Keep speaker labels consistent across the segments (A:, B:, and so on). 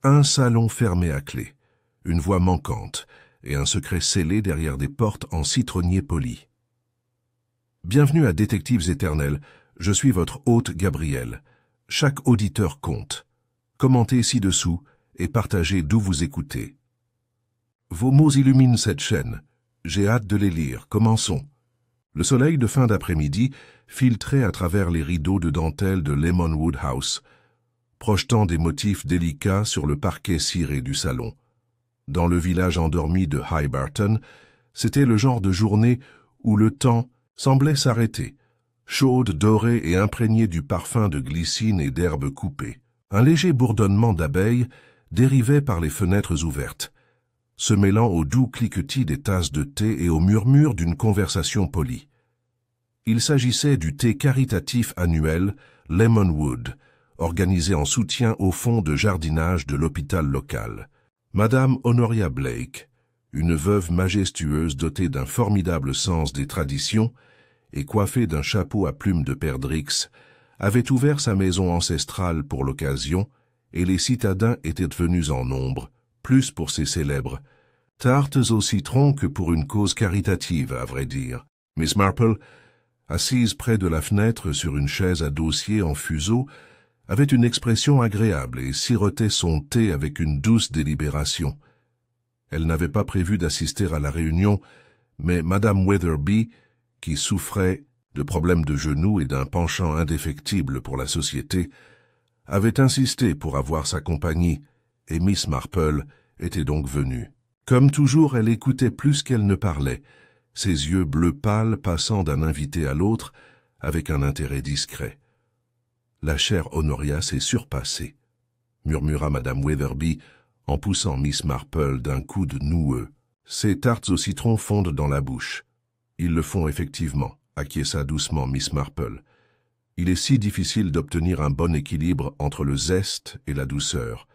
A: Un salon fermé à clé, une voix manquante et un secret scellé derrière des portes en citronnier poli. Bienvenue à Détectives éternels, je suis votre hôte Gabriel. Chaque auditeur compte. Commentez ci-dessous et partagez d'où vous écoutez. Vos mots illuminent cette chaîne. J'ai hâte de les lire. Commençons. Le soleil de fin d'après-midi filtrait à travers les rideaux de dentelle de Lemonwood House, projetant des motifs délicats sur le parquet ciré du salon. Dans le village endormi de High Barton, c'était le genre de journée où le temps semblait s'arrêter, chaude, dorée et imprégnée du parfum de glycine et d'herbes coupées. Un léger bourdonnement d'abeilles dérivait par les fenêtres ouvertes, se mêlant au doux cliquetis des tasses de thé et au murmure d'une conversation polie. Il s'agissait du thé caritatif annuel Lemonwood, organisé en soutien au fonds de jardinage de l'hôpital local. Madame Honoria Blake, une veuve majestueuse dotée d'un formidable sens des traditions et coiffée d'un chapeau à plumes de perdrix, avait ouvert sa maison ancestrale pour l'occasion et les citadins étaient venus en nombre, plus pour ses célèbres tartes au citron que pour une cause caritative, à vrai dire. Miss Marple, assise près de la fenêtre sur une chaise à dossier en fuseau, avait une expression agréable et sirotait son thé avec une douce délibération. Elle n'avait pas prévu d'assister à la réunion, mais Madame Weatherby, qui souffrait de problèmes de genoux et d'un penchant indéfectible pour la société, avait insisté pour avoir sa compagnie, et Miss Marple était donc venue. Comme toujours, elle écoutait plus qu'elle ne parlait, ses yeux bleu pâle passant d'un invité à l'autre avec un intérêt discret. « La chère Honoria s'est surpassée », murmura Madame Weatherby en poussant Miss Marple d'un coude noueux. « Ces tartes au citron fondent dans la bouche. »« Ils le font effectivement », acquiesça doucement Miss Marple. « Il est si difficile d'obtenir un bon équilibre entre le zeste et la douceur.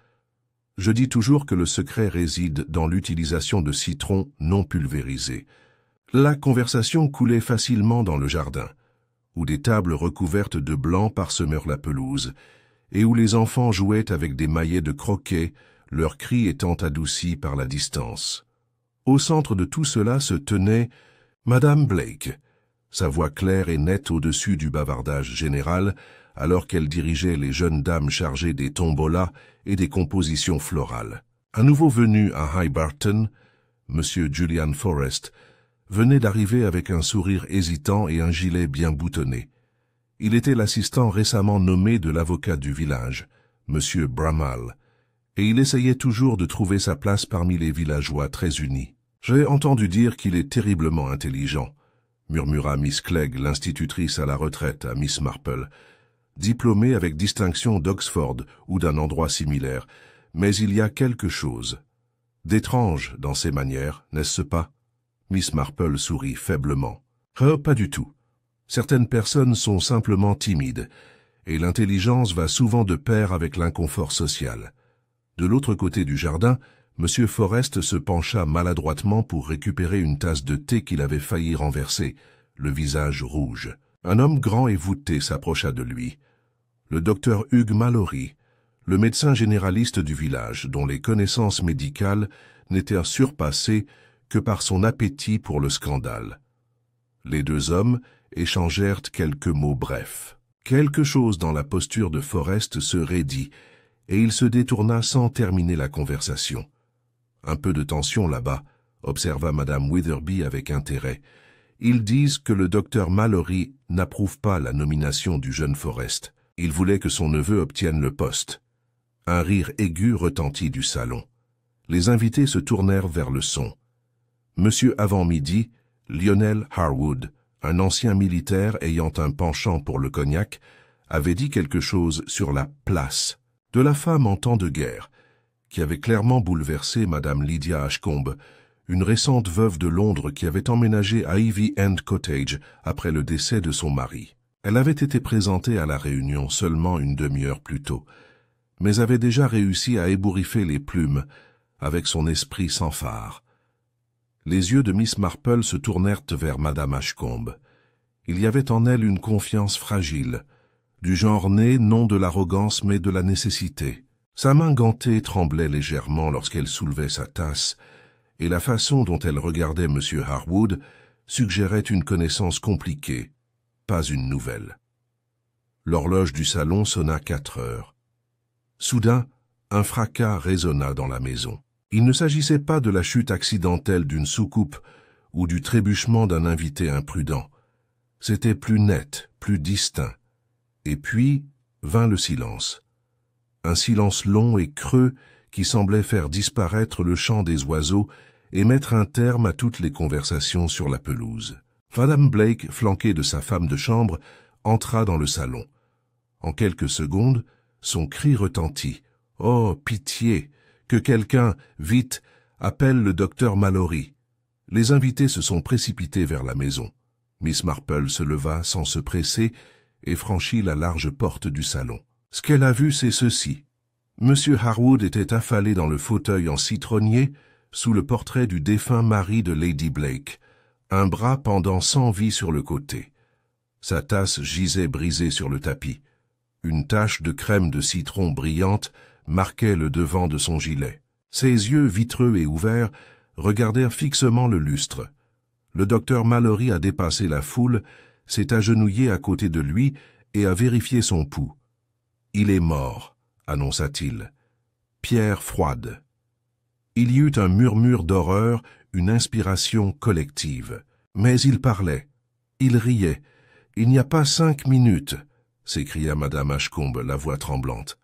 A: Je dis toujours que le secret réside dans l'utilisation de citrons non pulvérisés. » La conversation coulait facilement dans le jardin, où des tables recouvertes de blanc parsemèrent la pelouse, et où les enfants jouaient avec des maillets de croquet, leurs cris étant adoucis par la distance. Au centre de tout cela se tenait Madame Blake, sa voix claire et nette au-dessus du bavardage général, alors qu'elle dirigeait les jeunes dames chargées des tombolas et des compositions florales. Un nouveau venu à High Barton, M. Julian Forrest, venait d'arriver avec un sourire hésitant et un gilet bien boutonné. Il était l'assistant récemment nommé de l'avocat du village, M. Bramall, et il essayait toujours de trouver sa place parmi les villageois très unis. « J'ai entendu dire qu'il est terriblement intelligent », murmura Miss Clegg, l'institutrice à la retraite, à Miss Marple, diplômée avec distinction d'Oxford ou d'un endroit similaire, mais il y a quelque chose d'étrange dans ses manières, n'est-ce pas? Miss Marple sourit faiblement. « Oh, pas du tout. Certaines personnes sont simplement timides, et l'intelligence va souvent de pair avec l'inconfort social. » De l'autre côté du jardin, M. Forrest se pencha maladroitement pour récupérer une tasse de thé qu'il avait failli renverser, le visage rouge. Un homme grand et voûté s'approcha de lui. Le docteur Hugh Mallory, le médecin généraliste du village, dont les connaissances médicales n'étaient surpassées que par son appétit pour le scandale. Les deux hommes échangèrent quelques mots brefs. Quelque chose dans la posture de Forrest se raidit, et il se détourna sans terminer la conversation. « Un peu de tension là-bas », observa Madame Weatherby avec intérêt. « Ils disent que le docteur Mallory n'approuve pas la nomination du jeune Forrest. Il voulait que son neveu obtienne le poste. » Un rire aigu retentit du salon. Les invités se tournèrent vers le son. Monsieur avant-midi, Lionel Harwood, un ancien militaire ayant un penchant pour le cognac, avait dit quelque chose sur la place de la femme en temps de guerre, qui avait clairement bouleversé Madame Lydia Ashcombe, une récente veuve de Londres qui avait emménagé à Ivy End Cottage après le décès de son mari. Elle avait été présentée à la réunion seulement une demi-heure plus tôt, mais avait déjà réussi à ébouriffer les plumes avec son esprit sans phare. Les yeux de Miss Marple se tournèrent vers Madame Ashcombe. Il y avait en elle une confiance fragile, du genre né non de l'arrogance mais de la nécessité. Sa main gantée tremblait légèrement lorsqu'elle soulevait sa tasse, et la façon dont elle regardait M. Harwood suggérait une connaissance compliquée, pas une nouvelle. L'horloge du salon sonna 4 heures. Soudain, un fracas résonna dans la maison. Il ne s'agissait pas de la chute accidentelle d'une soucoupe ou du trébuchement d'un invité imprudent. C'était plus net, plus distinct. Et puis vint le silence. Un silence long et creux qui semblait faire disparaître le chant des oiseaux et mettre un terme à toutes les conversations sur la pelouse. Madame Blake, flanquée de sa femme de chambre, entra dans le salon. En quelques secondes, son cri retentit. « Oh, pitié! Que quelqu'un, vite, appelle le docteur Mallory !» Les invités se sont précipités vers la maison. Miss Marple se leva sans se presser et franchit la large porte du salon. Ce qu'elle a vu, c'est ceci. Monsieur Harwood était affalé dans le fauteuil en citronnier sous le portrait du défunt mari de Lady Blake, un bras pendant sans vie sur le côté. Sa tasse gisait brisée sur le tapis. Une tache de crème de citron brillante marquait le devant de son gilet. Ses yeux vitreux et ouverts regardèrent fixement le lustre. Le docteur Mallory a dépassé la foule, s'est agenouillé à côté de lui et a vérifié son pouls. « Il est mort », annonça-t-il. Pierre froide. Il y eut un murmure d'horreur, une inspiration collective. Mais il parlait. Il riait. « Il n'y a pas 5 minutes », s'écria Madame Ashcombe, la voix tremblante.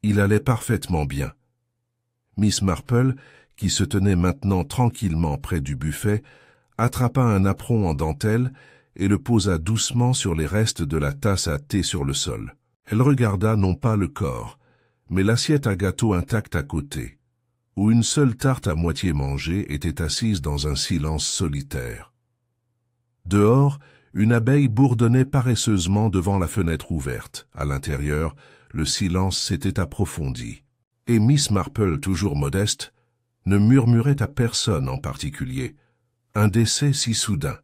A: Il allait parfaitement bien. Miss Marple, qui se tenait maintenant tranquillement près du buffet, attrapa un apron en dentelle et le posa doucement sur les restes de la tasse à thé sur le sol. Elle regarda non pas le corps, mais l'assiette à gâteau intacte à côté, où une seule tarte à moitié mangée était assise dans un silence solitaire. Dehors, une abeille bourdonnait paresseusement devant la fenêtre ouverte. À l'intérieur, le silence s'était approfondi. Et Miss Marple, toujours modeste, ne murmurait à personne en particulier. Un décès si soudain.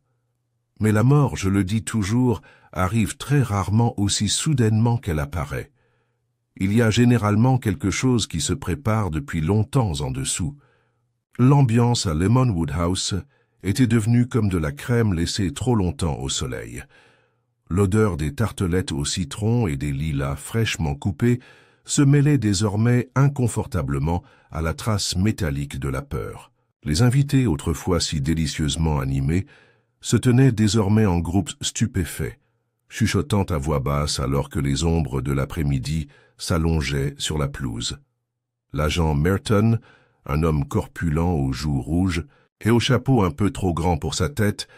A: Mais la mort, je le dis toujours, arrive très rarement aussi soudainement qu'elle apparaît. Il y a généralement quelque chose qui se prépare depuis longtemps en dessous. L'ambiance à Lemonwood House était devenue comme de la crème laissée trop longtemps au soleil. L'odeur des tartelettes au citron et des lilas fraîchement coupés se mêlait désormais inconfortablement à la trace métallique de la peur. Les invités, autrefois si délicieusement animés, se tenaient désormais en groupes stupéfaits, chuchotant à voix basse alors que les ombres de l'après-midi s'allongeaient sur la pelouse. L'agent Merton, un homme corpulent aux joues rouges et au chapeau un peu trop grand pour sa tête,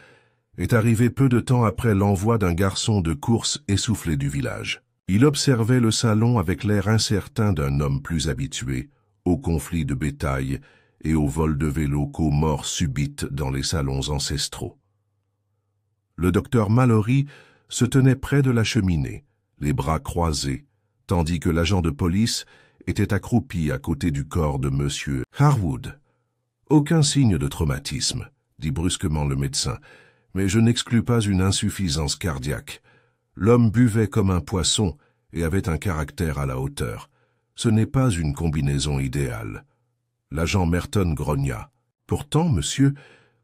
A: est arrivé peu de temps après l'envoi d'un garçon de course essoufflé du village. Il observait le salon avec l'air incertain d'un homme plus habitué aux conflits de bétail et aux vols de vélos qu'aux morts subites dans les salons ancestraux. Le docteur Mallory se tenait près de la cheminée, les bras croisés, tandis que l'agent de police était accroupi à côté du corps de M. Harwood. « Aucun signe de traumatisme », dit brusquement le médecin, « mais je n'exclus pas une insuffisance cardiaque. L'homme buvait comme un poisson et avait un caractère à la hauteur. Ce n'est pas une combinaison idéale. » L'agent Merton grogna. « Pourtant, monsieur,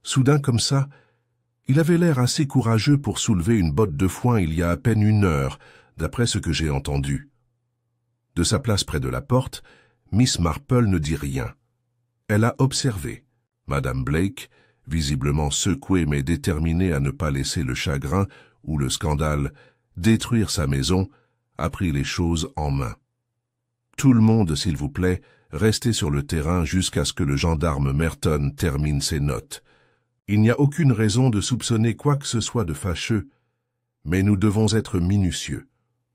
A: soudain comme ça, il avait l'air assez courageux pour soulever une botte de foin il y a à peine 1 heure, d'après ce que j'ai entendu. » De sa place près de la porte, Miss Marple ne dit rien. Elle a observé. Madame Blake, visiblement secouée mais déterminée à ne pas laisser le chagrin ou le scandale détruire sa maison, a pris les choses en main. « Tout le monde, s'il vous plaît, restez sur le terrain jusqu'à ce que le gendarme Merton termine ses notes. Il n'y a aucune raison de soupçonner quoi que ce soit de fâcheux, mais nous devons être minutieux,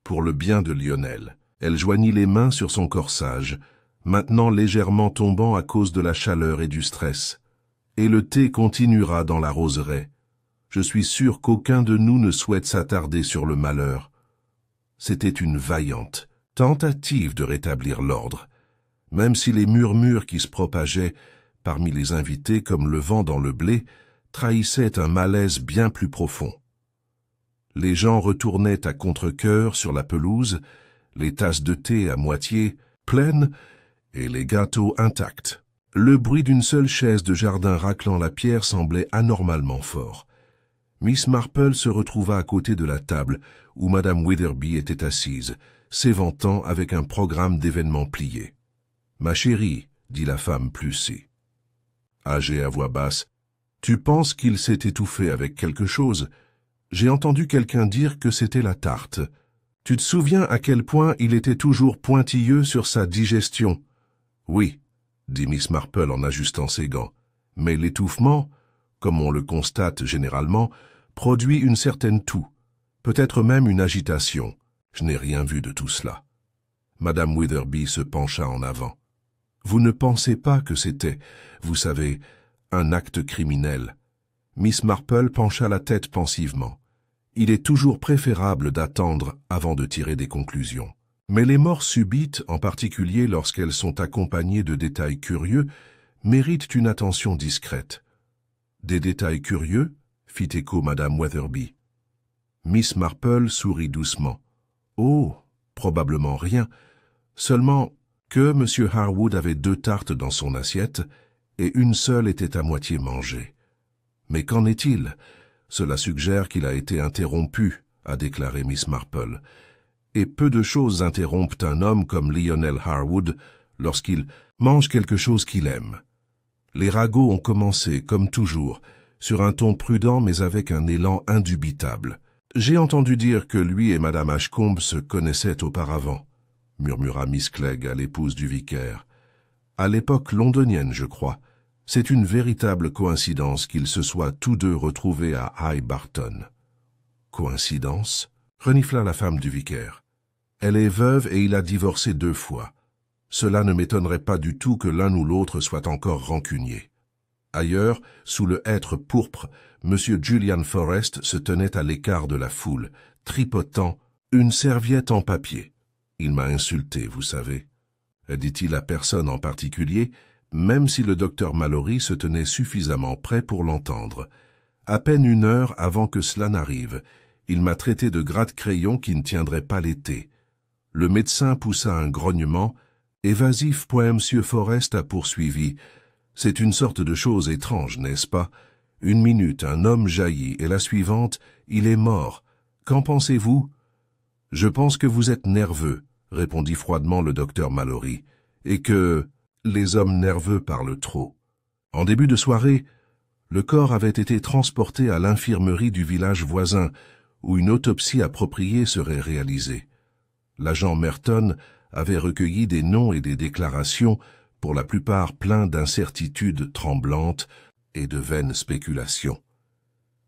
A: pour le bien de Lionel. » Elle joignit les mains sur son corsage, maintenant légèrement tombant à cause de la chaleur et du stress. « Et le thé continuera dans la roseraie. Je suis sûr qu'aucun de nous ne souhaite s'attarder sur le malheur. » C'était une vaillante tentative de rétablir l'ordre, même si les murmures qui se propageaient parmi les invités comme le vent dans le blé trahissaient un malaise bien plus profond. Les gens retournaient à contre-cœur sur la pelouse, les tasses de thé à moitié, pleines et les gâteaux intacts. Le bruit d'une seule chaise de jardin raclant la pierre semblait anormalement fort. Miss Marple se retrouva à côté de la table où Madame Witherby était assise, s'éventant avec un programme d'événements plié. « Ma chérie, » dit la femme Plessy. Âgée à voix basse, « Tu penses qu'il s'est étouffé avec quelque chose? J'ai entendu quelqu'un dire que c'était la tarte. Tu te souviens à quel point il était toujours pointilleux sur sa digestion? » « Oui, » dit Miss Marple en ajustant ses gants. « Mais l'étouffement, comme on le constate généralement, produit une certaine toux, peut-être même une agitation. Je n'ai rien vu de tout cela. » Madame Witherby se pencha en avant. « Vous ne pensez pas que c'était, vous savez, un acte criminel ?» Miss Marple pencha la tête pensivement. « Il est toujours préférable d'attendre avant de tirer des conclusions. Mais les morts subites, en particulier lorsqu'elles sont accompagnées de détails curieux, méritent une attention discrète. »« Des détails curieux ?» fit écho Madame Witherby. Miss Marple sourit doucement. « Oh, probablement rien. Seulement que M. Harwood avait 2 tartes dans son assiette et une seule était à moitié mangée. Mais qu'en est-il? Cela suggère qu'il a été interrompu, a déclaré Miss Marple. Et peu de choses interrompent un homme comme Lionel Harwood lorsqu'il mange quelque chose qu'il aime. Les ragots ont commencé, comme toujours, sur un ton prudent mais avec un élan indubitable. « J'ai entendu dire que lui et Madame Ashcombe se connaissaient auparavant, » murmura Miss Clegg à l'épouse du vicaire. « À l'époque londonienne, je crois. C'est une véritable coïncidence qu'ils se soient tous deux retrouvés à High Barton. »« Coïncidence ?» renifla la femme du vicaire. « Elle est veuve et il a divorcé 2 fois. Cela ne m'étonnerait pas du tout que l'un ou l'autre soit encore rancunier. » Ailleurs, sous le hêtre pourpre, M. Julian Forrest se tenait à l'écart de la foule, tripotant une serviette en papier. « Il m'a insulté, vous savez. » dit-il à personne en particulier, même si le docteur Mallory se tenait suffisamment près pour l'entendre. À peine 1 heure avant que cela n'arrive, il m'a traité de gratte-crayon qui ne tiendrait pas l'été. Le médecin poussa un grognement. Évasif, M. Forrest a poursuivi. C'est une sorte de chose étrange, n'est-ce pas? 1 minute, un homme jaillit, et la suivante, il est mort. Qu'en pensez-vous? Je pense que vous êtes nerveux, répondit froidement le docteur Mallory, et que les hommes nerveux parlent trop. En début de soirée, le corps avait été transporté à l'infirmerie du village voisin, où une autopsie appropriée serait réalisée. L'agent Merton avait recueilli des noms et des déclarations, pour la plupart pleins d'incertitudes tremblantes et de vaines spéculations.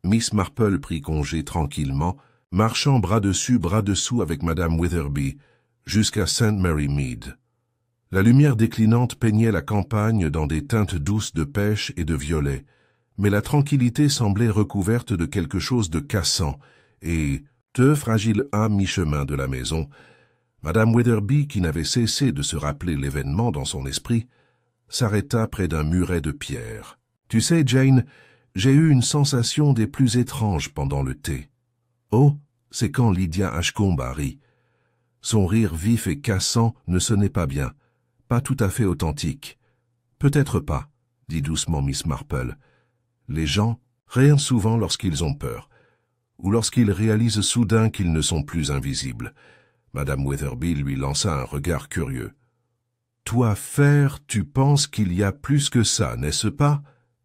A: Miss Marple prit congé tranquillement, marchant bras dessus, bras dessous avec Madame Witherby, jusqu'à St. Mary Mead. La lumière déclinante peignait la campagne dans des teintes douces de pêche et de violet, mais la tranquillité semblait recouverte de quelque chose de cassant, et, 2 fragiles à mi-chemin de la maison, Madame Witherby, qui n'avait cessé de se rappeler l'événement dans son esprit, s'arrêta près d'un muret de pierre. « Tu sais, Jane, j'ai eu une sensation des plus étranges pendant le thé. »« Oh, c'est quand Lydia Ashcombe a ri. Son rire vif et cassant ne sonnait pas bien, pas tout à fait authentique. »« Peut-être pas, » dit doucement Miss Marple. « Les gens rient souvent lorsqu'ils ont peur, ou lorsqu'ils réalisent soudain qu'ils ne sont plus invisibles. » Madame Witherby lui lança un regard curieux. « Toi, faire, tu penses qu'il y a plus que ça, n'est-ce pas ?»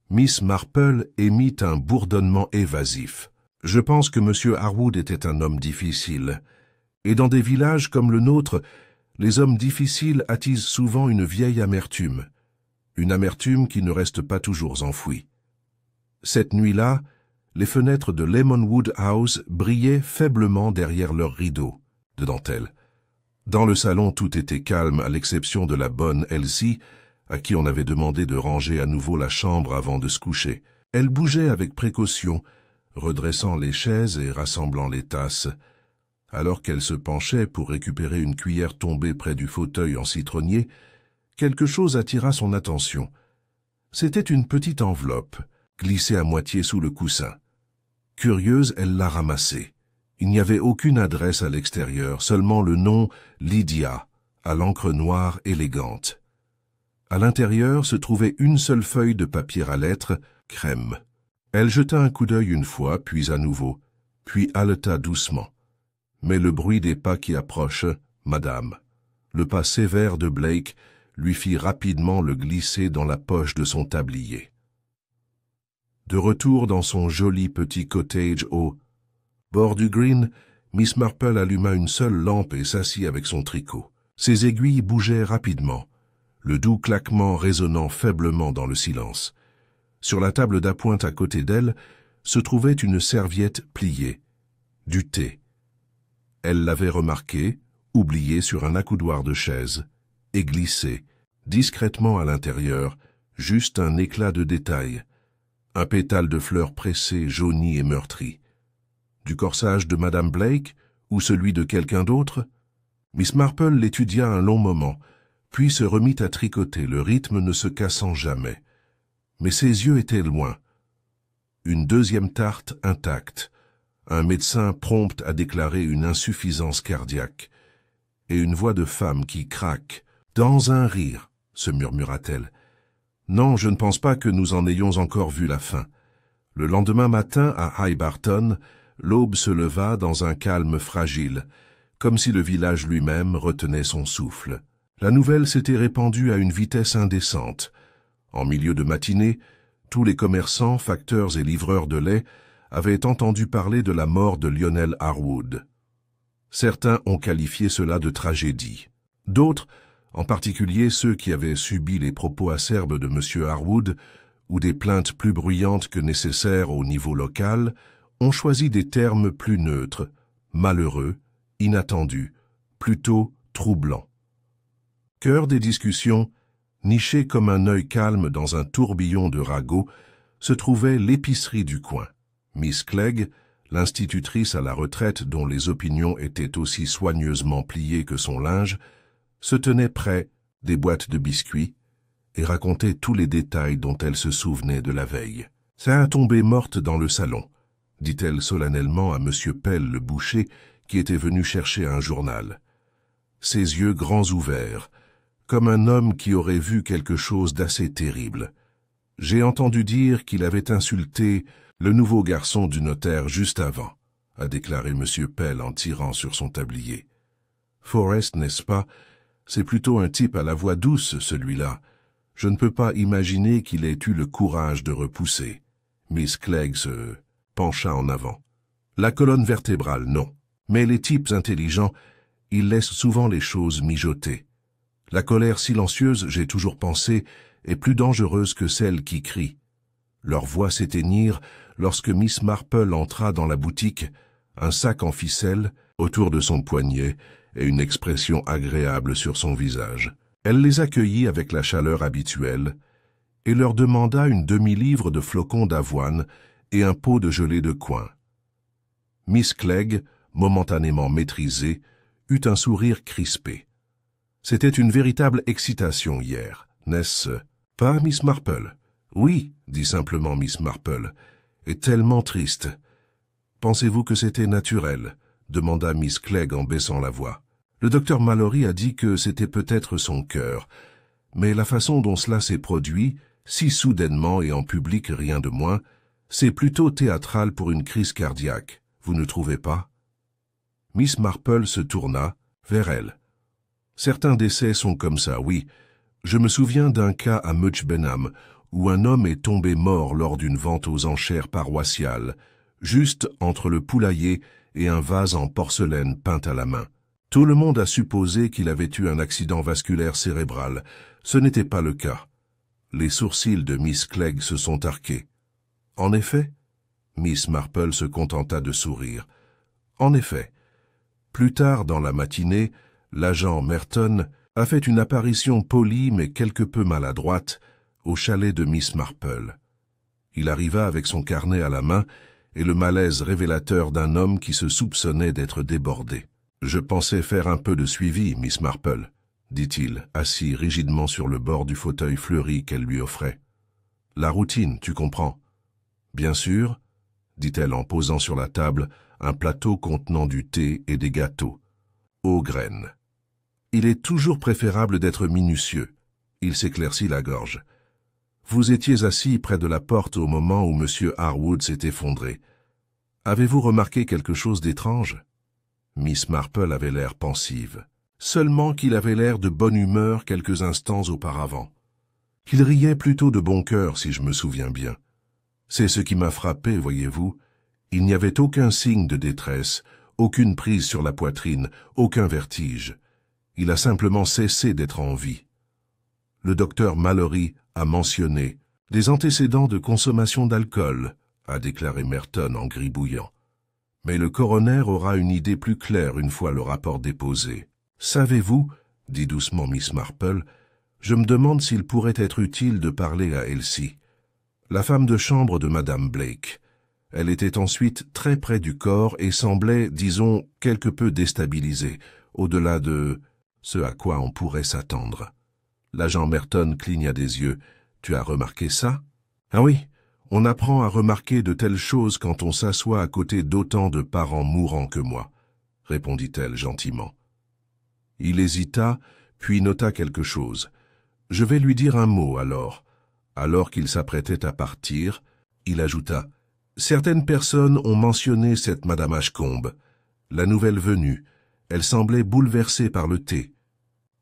A: Miss Marple émit un bourdonnement évasif. « Je pense que M. Harwood était un homme difficile. Et dans des villages comme le nôtre, les hommes difficiles attisent souvent une vieille amertume. Une amertume qui ne reste pas toujours enfouie. Cette nuit-là, les fenêtres de Lemonwood House brillaient faiblement derrière leurs rideaux de dentelle. Dans le salon, tout était calme, à l'exception de la bonne Elsie, à qui on avait demandé de ranger à nouveau la chambre avant de se coucher. Elle bougeait avec précaution, redressant les chaises et rassemblant les tasses. Alors qu'elle se penchait pour récupérer une cuillère tombée près du fauteuil en citronnier, quelque chose attira son attention. C'était une petite enveloppe, glissée à moitié sous le coussin. Curieuse, elle l'a ramassée. Il n'y avait aucune adresse à l'extérieur, seulement le nom Lydia, à l'encre noire élégante. À l'intérieur se trouvait une seule feuille de papier à lettres, crème. Elle jeta un coup d'œil une fois, puis à nouveau, puis haleta doucement. Mais le bruit des pas qui approchent, madame. Le pas sévère de Blake lui fit rapidement le glisser dans la poche de son tablier. De retour dans son joli petit cottage au bord du green, Miss Marple alluma une seule lampe et s'assit avec son tricot. Ses aiguilles bougeaient rapidement, le doux claquement résonnant faiblement dans le silence. Sur la table d'appoint à côté d'elle se trouvait une serviette pliée, du thé. Elle l'avait remarqué, oublié sur un accoudoir de chaise, et glissé, discrètement à l'intérieur, juste un éclat de détail, un pétale de fleurs pressées, jaunies et meurtries. Du corsage de Madame Blake ou celui de quelqu'un d'autre? Miss Marple l'étudia un long moment, puis se remit à tricoter, le rythme ne se cassant jamais. Mais ses yeux étaient loin. Une deuxième tarte intacte, un médecin prompt à déclarer une insuffisance cardiaque, et une voix de femme qui craque, dans un rire, se murmura-t-elle. Non, je ne pense pas que nous en ayons encore vu la fin. Le lendemain matin, à High Barton, l'aube se leva dans un calme fragile, comme si le village lui-même retenait son souffle. La nouvelle s'était répandue à une vitesse indécente. En milieu de matinée, tous les commerçants, facteurs et livreurs de lait avaient entendu parler de la mort de Lionel Harwood. Certains ont qualifié cela de tragédie. D'autres, en particulier ceux qui avaient subi les propos acerbes de M. Harwood, ou des plaintes plus bruyantes que nécessaires au niveau local, ont choisi des termes plus neutres, malheureux, inattendus, plutôt troublants. Cœur des discussions, niché comme un œil calme dans un tourbillon de ragots, se trouvait l'épicerie du coin. Miss Clegg, l'institutrice à la retraite dont les opinions étaient aussi soigneusement pliées que son linge, se tenait près des boîtes de biscuits et racontait tous les détails dont elle se souvenait de la veille. « Ça a tombé morte dans le salon », dit-elle solennellement à M. Pell le boucher qui était venu chercher un journal. Ses yeux grands ouverts, comme un homme qui aurait vu quelque chose d'assez terrible. « J'ai entendu dire qu'il avait insulté le nouveau garçon du notaire juste avant, » a déclaré M. Pell en tirant sur son tablier. « Forrest, n'est-ce pas? C'est plutôt un type à la voix douce, celui-là. Je ne peux pas imaginer qu'il ait eu le courage de repousser. » Miss Clegg se pencha en avant. « La colonne vertébrale, non. Mais les types intelligents, ils laissent souvent les choses mijoter. La colère silencieuse, j'ai toujours pensé, est plus dangereuse que celle qui crie. » Leurs voix s'éteignirent lorsque Miss Marple entra dans la boutique, un sac en ficelle autour de son poignet et une expression agréable sur son visage. Elle les accueillit avec la chaleur habituelle et leur demanda une demi-livre de flocons d'avoine et un pot de gelée de coin. Miss Clegg, momentanément maîtrisée, eut un sourire crispé. C'était une véritable excitation hier, n'est-ce pas, Miss Marple? Oui, dit simplement Miss Marple, et tellement triste. Pensez-vous que c'était naturel? Demanda Miss Clegg en baissant la voix. Le docteur Mallory a dit que c'était peut-être son cœur, mais la façon dont cela s'est produit, si soudainement et en public rien de moins, c'est plutôt théâtral pour une crise cardiaque, vous ne trouvez pas? Miss Marple se tourna vers elle. Certains décès sont comme ça, oui. Je me souviens d'un cas à Much Benham, où un homme est tombé mort lors d'une vente aux enchères paroissiales, juste entre le poulailler et un vase en porcelaine peint à la main. Tout le monde a supposé qu'il avait eu un accident vasculaire cérébral. Ce n'était pas le cas. Les sourcils de Miss Clegg se sont arqués. En effet, Miss Marple se contenta de sourire. En effet. Plus tard dans la matinée, l'agent Merton a fait une apparition polie mais quelque peu maladroite au chalet de Miss Marple. Il arriva avec son carnet à la main et le malaise révélateur d'un homme qui se soupçonnait d'être débordé. « Je pensais faire un peu de suivi, Miss Marple, » dit-il, assis rigidement sur le bord du fauteuil fleuri qu'elle lui offrait. « La routine, tu comprends. »« Bien sûr, » dit-elle en posant sur la table un plateau contenant du thé et des gâteaux, aux graines. Il est toujours préférable d'être minutieux. Il s'éclaircit la gorge. Vous étiez assis près de la porte au moment où M. Harwood s'est effondré. Avez-vous remarqué quelque chose d'étrange? Miss Marple avait l'air pensive. Seulement qu'il avait l'air de bonne humeur quelques instants auparavant. Il riait plutôt de bon cœur, si je me souviens bien. C'est ce qui m'a frappé, voyez-vous. Il n'y avait aucun signe de détresse, aucune prise sur la poitrine, aucun vertige. Il a simplement cessé d'être en vie. Le docteur Mallory a mentionné des antécédents de consommation d'alcool, a déclaré Merton en gribouillant. Mais le coroner aura une idée plus claire une fois le rapport déposé. Savez-vous, dit doucement Miss Marple, je me demande s'il pourrait être utile de parler à Elsie, la femme de chambre de Madame Blake. Elle était ensuite très près du corps et semblait, disons, quelque peu déstabilisée, au-delà de ce à quoi on pourrait s'attendre. L'agent Merton cligna des yeux. « Tu as remarqué ça ?»« Ah oui, on apprend à remarquer de telles choses quand on s'assoit à côté d'autant de parents mourants que moi, » répondit-elle gentiment. Il hésita, puis nota quelque chose. « Je vais lui dire un mot, alors. » Alors qu'il s'apprêtait à partir, il ajouta « Certaines personnes ont mentionné cette Madame Ashcombe, la nouvelle venue. Elle semblait bouleversée par le thé. »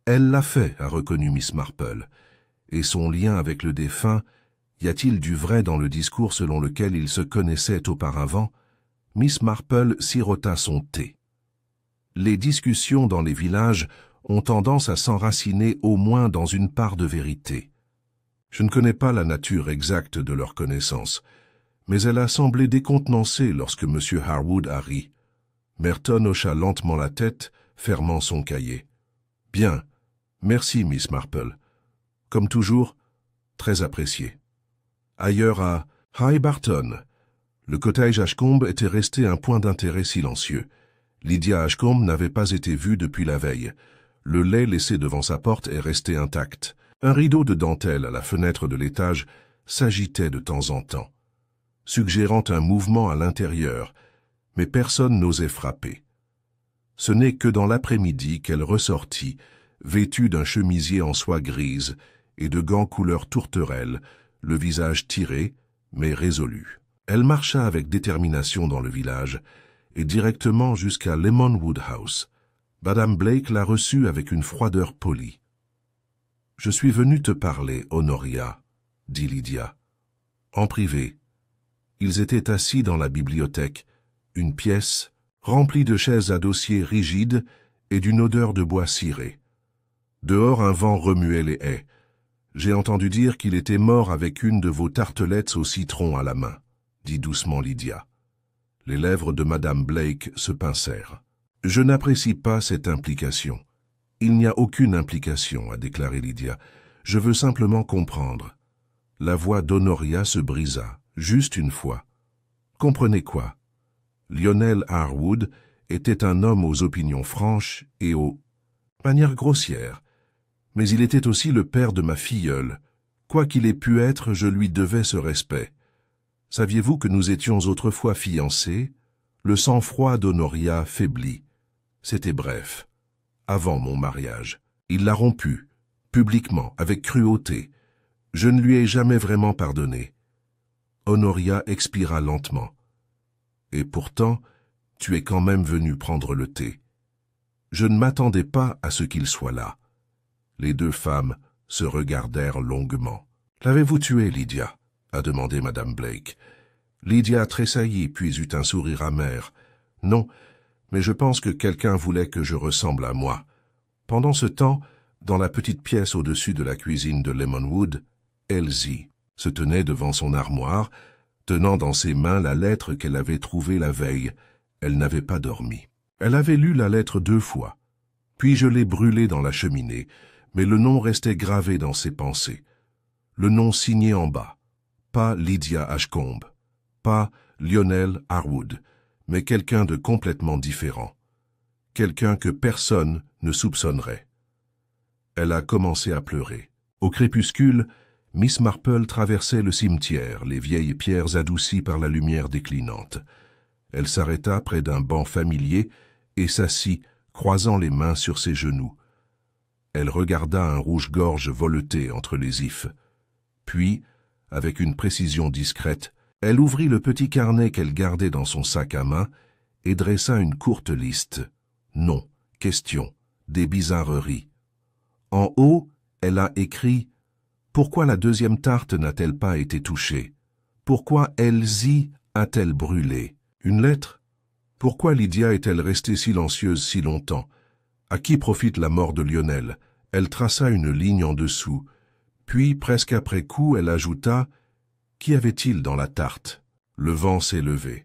A: « Elle l'a fait, » a reconnu Miss Marple. « Et son lien avec le défunt, y a-t-il du vrai dans le discours selon lequel ils se connaissaient auparavant ?» Miss Marple sirota son thé. Les discussions dans les villages ont tendance à s'enraciner au moins dans une part de vérité. Je ne connais pas la nature exacte de leur connaissance, mais elle a semblé décontenancée lorsque M. Harwood a ri. Merton hocha lentement la tête, fermant son cahier. « Bien. Merci, Miss Marple. Comme toujours, très apprécié. » Ailleurs à High Barton, le cottage Ashcombe était resté un point d'intérêt silencieux. Lydia Ashcombe n'avait pas été vue depuis la veille. Le lait laissé devant sa porte est resté intact. Un rideau de dentelle à la fenêtre de l'étage s'agitait de temps en temps, suggérant un mouvement à l'intérieur, mais personne n'osait frapper. Ce n'est que dans l'après-midi qu'elle ressortit, vêtue d'un chemisier en soie grise et de gants couleur tourterelle, le visage tiré, mais résolu. Elle marcha avec détermination dans le village et directement jusqu'à Lemonwood House. Madame Blake la reçut avec une froideur polie. « Je suis venue te parler, Honoria, » dit Lydia. En privé. Ils étaient assis dans la bibliothèque, une pièce remplie de chaises à dossiers rigides et d'une odeur de bois ciré. Dehors, un vent remuait les haies. J'ai entendu dire qu'il était mort avec une de vos tartelettes au citron à la main, dit doucement Lydia. Les lèvres de Madame Blake se pincèrent. Je n'apprécie pas cette implication. Il n'y a aucune implication, a déclaré Lydia. Je veux simplement comprendre. La voix d'Honoria se brisa, juste une fois. Comprenez quoi? Lionel Harwood était un homme aux opinions franches et aux manières grossières. Mais il était aussi le père de ma filleule. Quoi qu'il ait pu être, je lui devais ce respect. Saviez-vous que nous étions autrefois fiancés? Le sang-froid d'Honoria faiblit. C'était bref. Avant mon mariage. Il l'a rompu, publiquement, avec cruauté. Je ne lui ai jamais vraiment pardonné. Honoria expira lentement. Et pourtant, tu es quand même venu prendre le thé. Je ne m'attendais pas à ce qu'il soit là. Les deux femmes se regardèrent longuement. « L'avez-vous tué, Lydia ?» a demandé Madame Blake. Lydia tressaillit, puis eut un sourire amer. « Non, mais je pense que quelqu'un voulait que je ressemble à moi. » Pendant ce temps, dans la petite pièce au-dessus de la cuisine de Lemonwood, Elsie se tenait devant son armoire, tenant dans ses mains la lettre qu'elle avait trouvée la veille. Elle n'avait pas dormi. Elle avait lu la lettre 2 fois. Puis je l'ai brûlée dans la cheminée, mais le nom restait gravé dans ses pensées. Le nom signé en bas. Pas Lydia Ashcombe, pas Lionel Harwood, mais quelqu'un de complètement différent. Quelqu'un que personne ne soupçonnerait. Elle a commencé à pleurer. Au crépuscule, Miss Marple traversait le cimetière, les vieilles pierres adoucies par la lumière déclinante. Elle s'arrêta près d'un banc familier et s'assit, croisant les mains sur ses genoux. Elle regarda un rouge-gorge voleter entre les ifs. Puis, avec une précision discrète, elle ouvrit le petit carnet qu'elle gardait dans son sac à main et dressa une courte liste. Noms, questions, des bizarreries. En haut, elle a écrit « Pourquoi la deuxième tarte n'a-t-elle pas été touchée? Pourquoi Elsie a-t-elle brûlé? Une lettre? Pourquoi Lydia est-elle restée silencieuse si longtemps? À qui profite la mort de Lionel? » Elle traça une ligne en dessous. Puis, presque après coup, elle ajouta « Qu'y avait-il dans la tarte ?» Le vent s'est levé.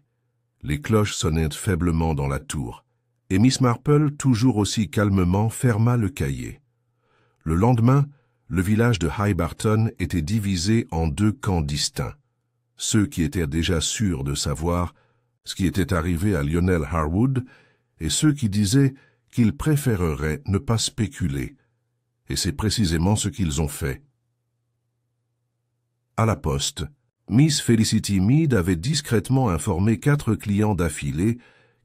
A: Les cloches sonnaient faiblement dans la tour. Et Miss Marple, toujours aussi calmement, ferma le cahier. Le lendemain, le village de High Barton était divisé en deux camps distincts. Ceux qui étaient déjà sûrs de savoir ce qui était arrivé à Lionel Harwood et ceux qui disaient qu'ils préféreraient ne pas spéculer. Et c'est précisément ce qu'ils ont fait. À la poste, Miss Felicity Mead avait discrètement informé 4 clients d'affilée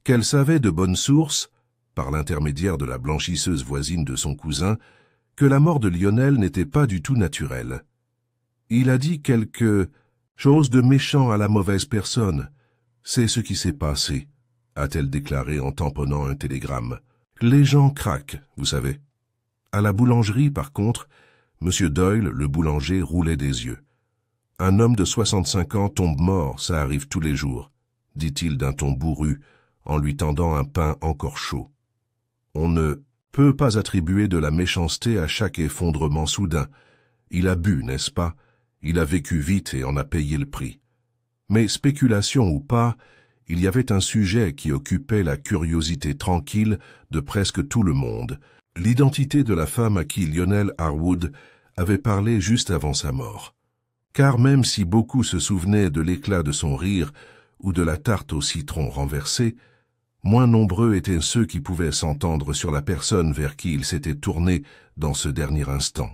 A: qu'elle savait de bonne source, par l'intermédiaire de la blanchisseuse voisine de son cousin, que la mort de Lionel n'était pas du tout naturelle. Il a dit quelque chose de méchant à la mauvaise personne. C'est ce qui s'est passé, a-t-elle déclaré en tamponnant un télégramme. Les gens craquent, vous savez. À la boulangerie, par contre, M. Doyle, le boulanger, roulait des yeux. Un homme de 65 ans tombe mort, ça arrive tous les jours, dit-il d'un ton bourru, en lui tendant un pain encore chaud. On ne peut pas attribuer de la méchanceté à chaque effondrement soudain. Il a bu, n'est-ce pas? Il a vécu vite et en a payé le prix. Mais spéculation ou pas, il y avait un sujet qui occupait la curiosité tranquille de presque tout le monde, l'identité de la femme à qui Lionel Harwood avait parlé juste avant sa mort. Car même si beaucoup se souvenaient de l'éclat de son rire ou de la tarte au citron renversée, moins nombreux étaient ceux qui pouvaient s'entendre sur la personne vers qui il s'était tourné dans ce dernier instant.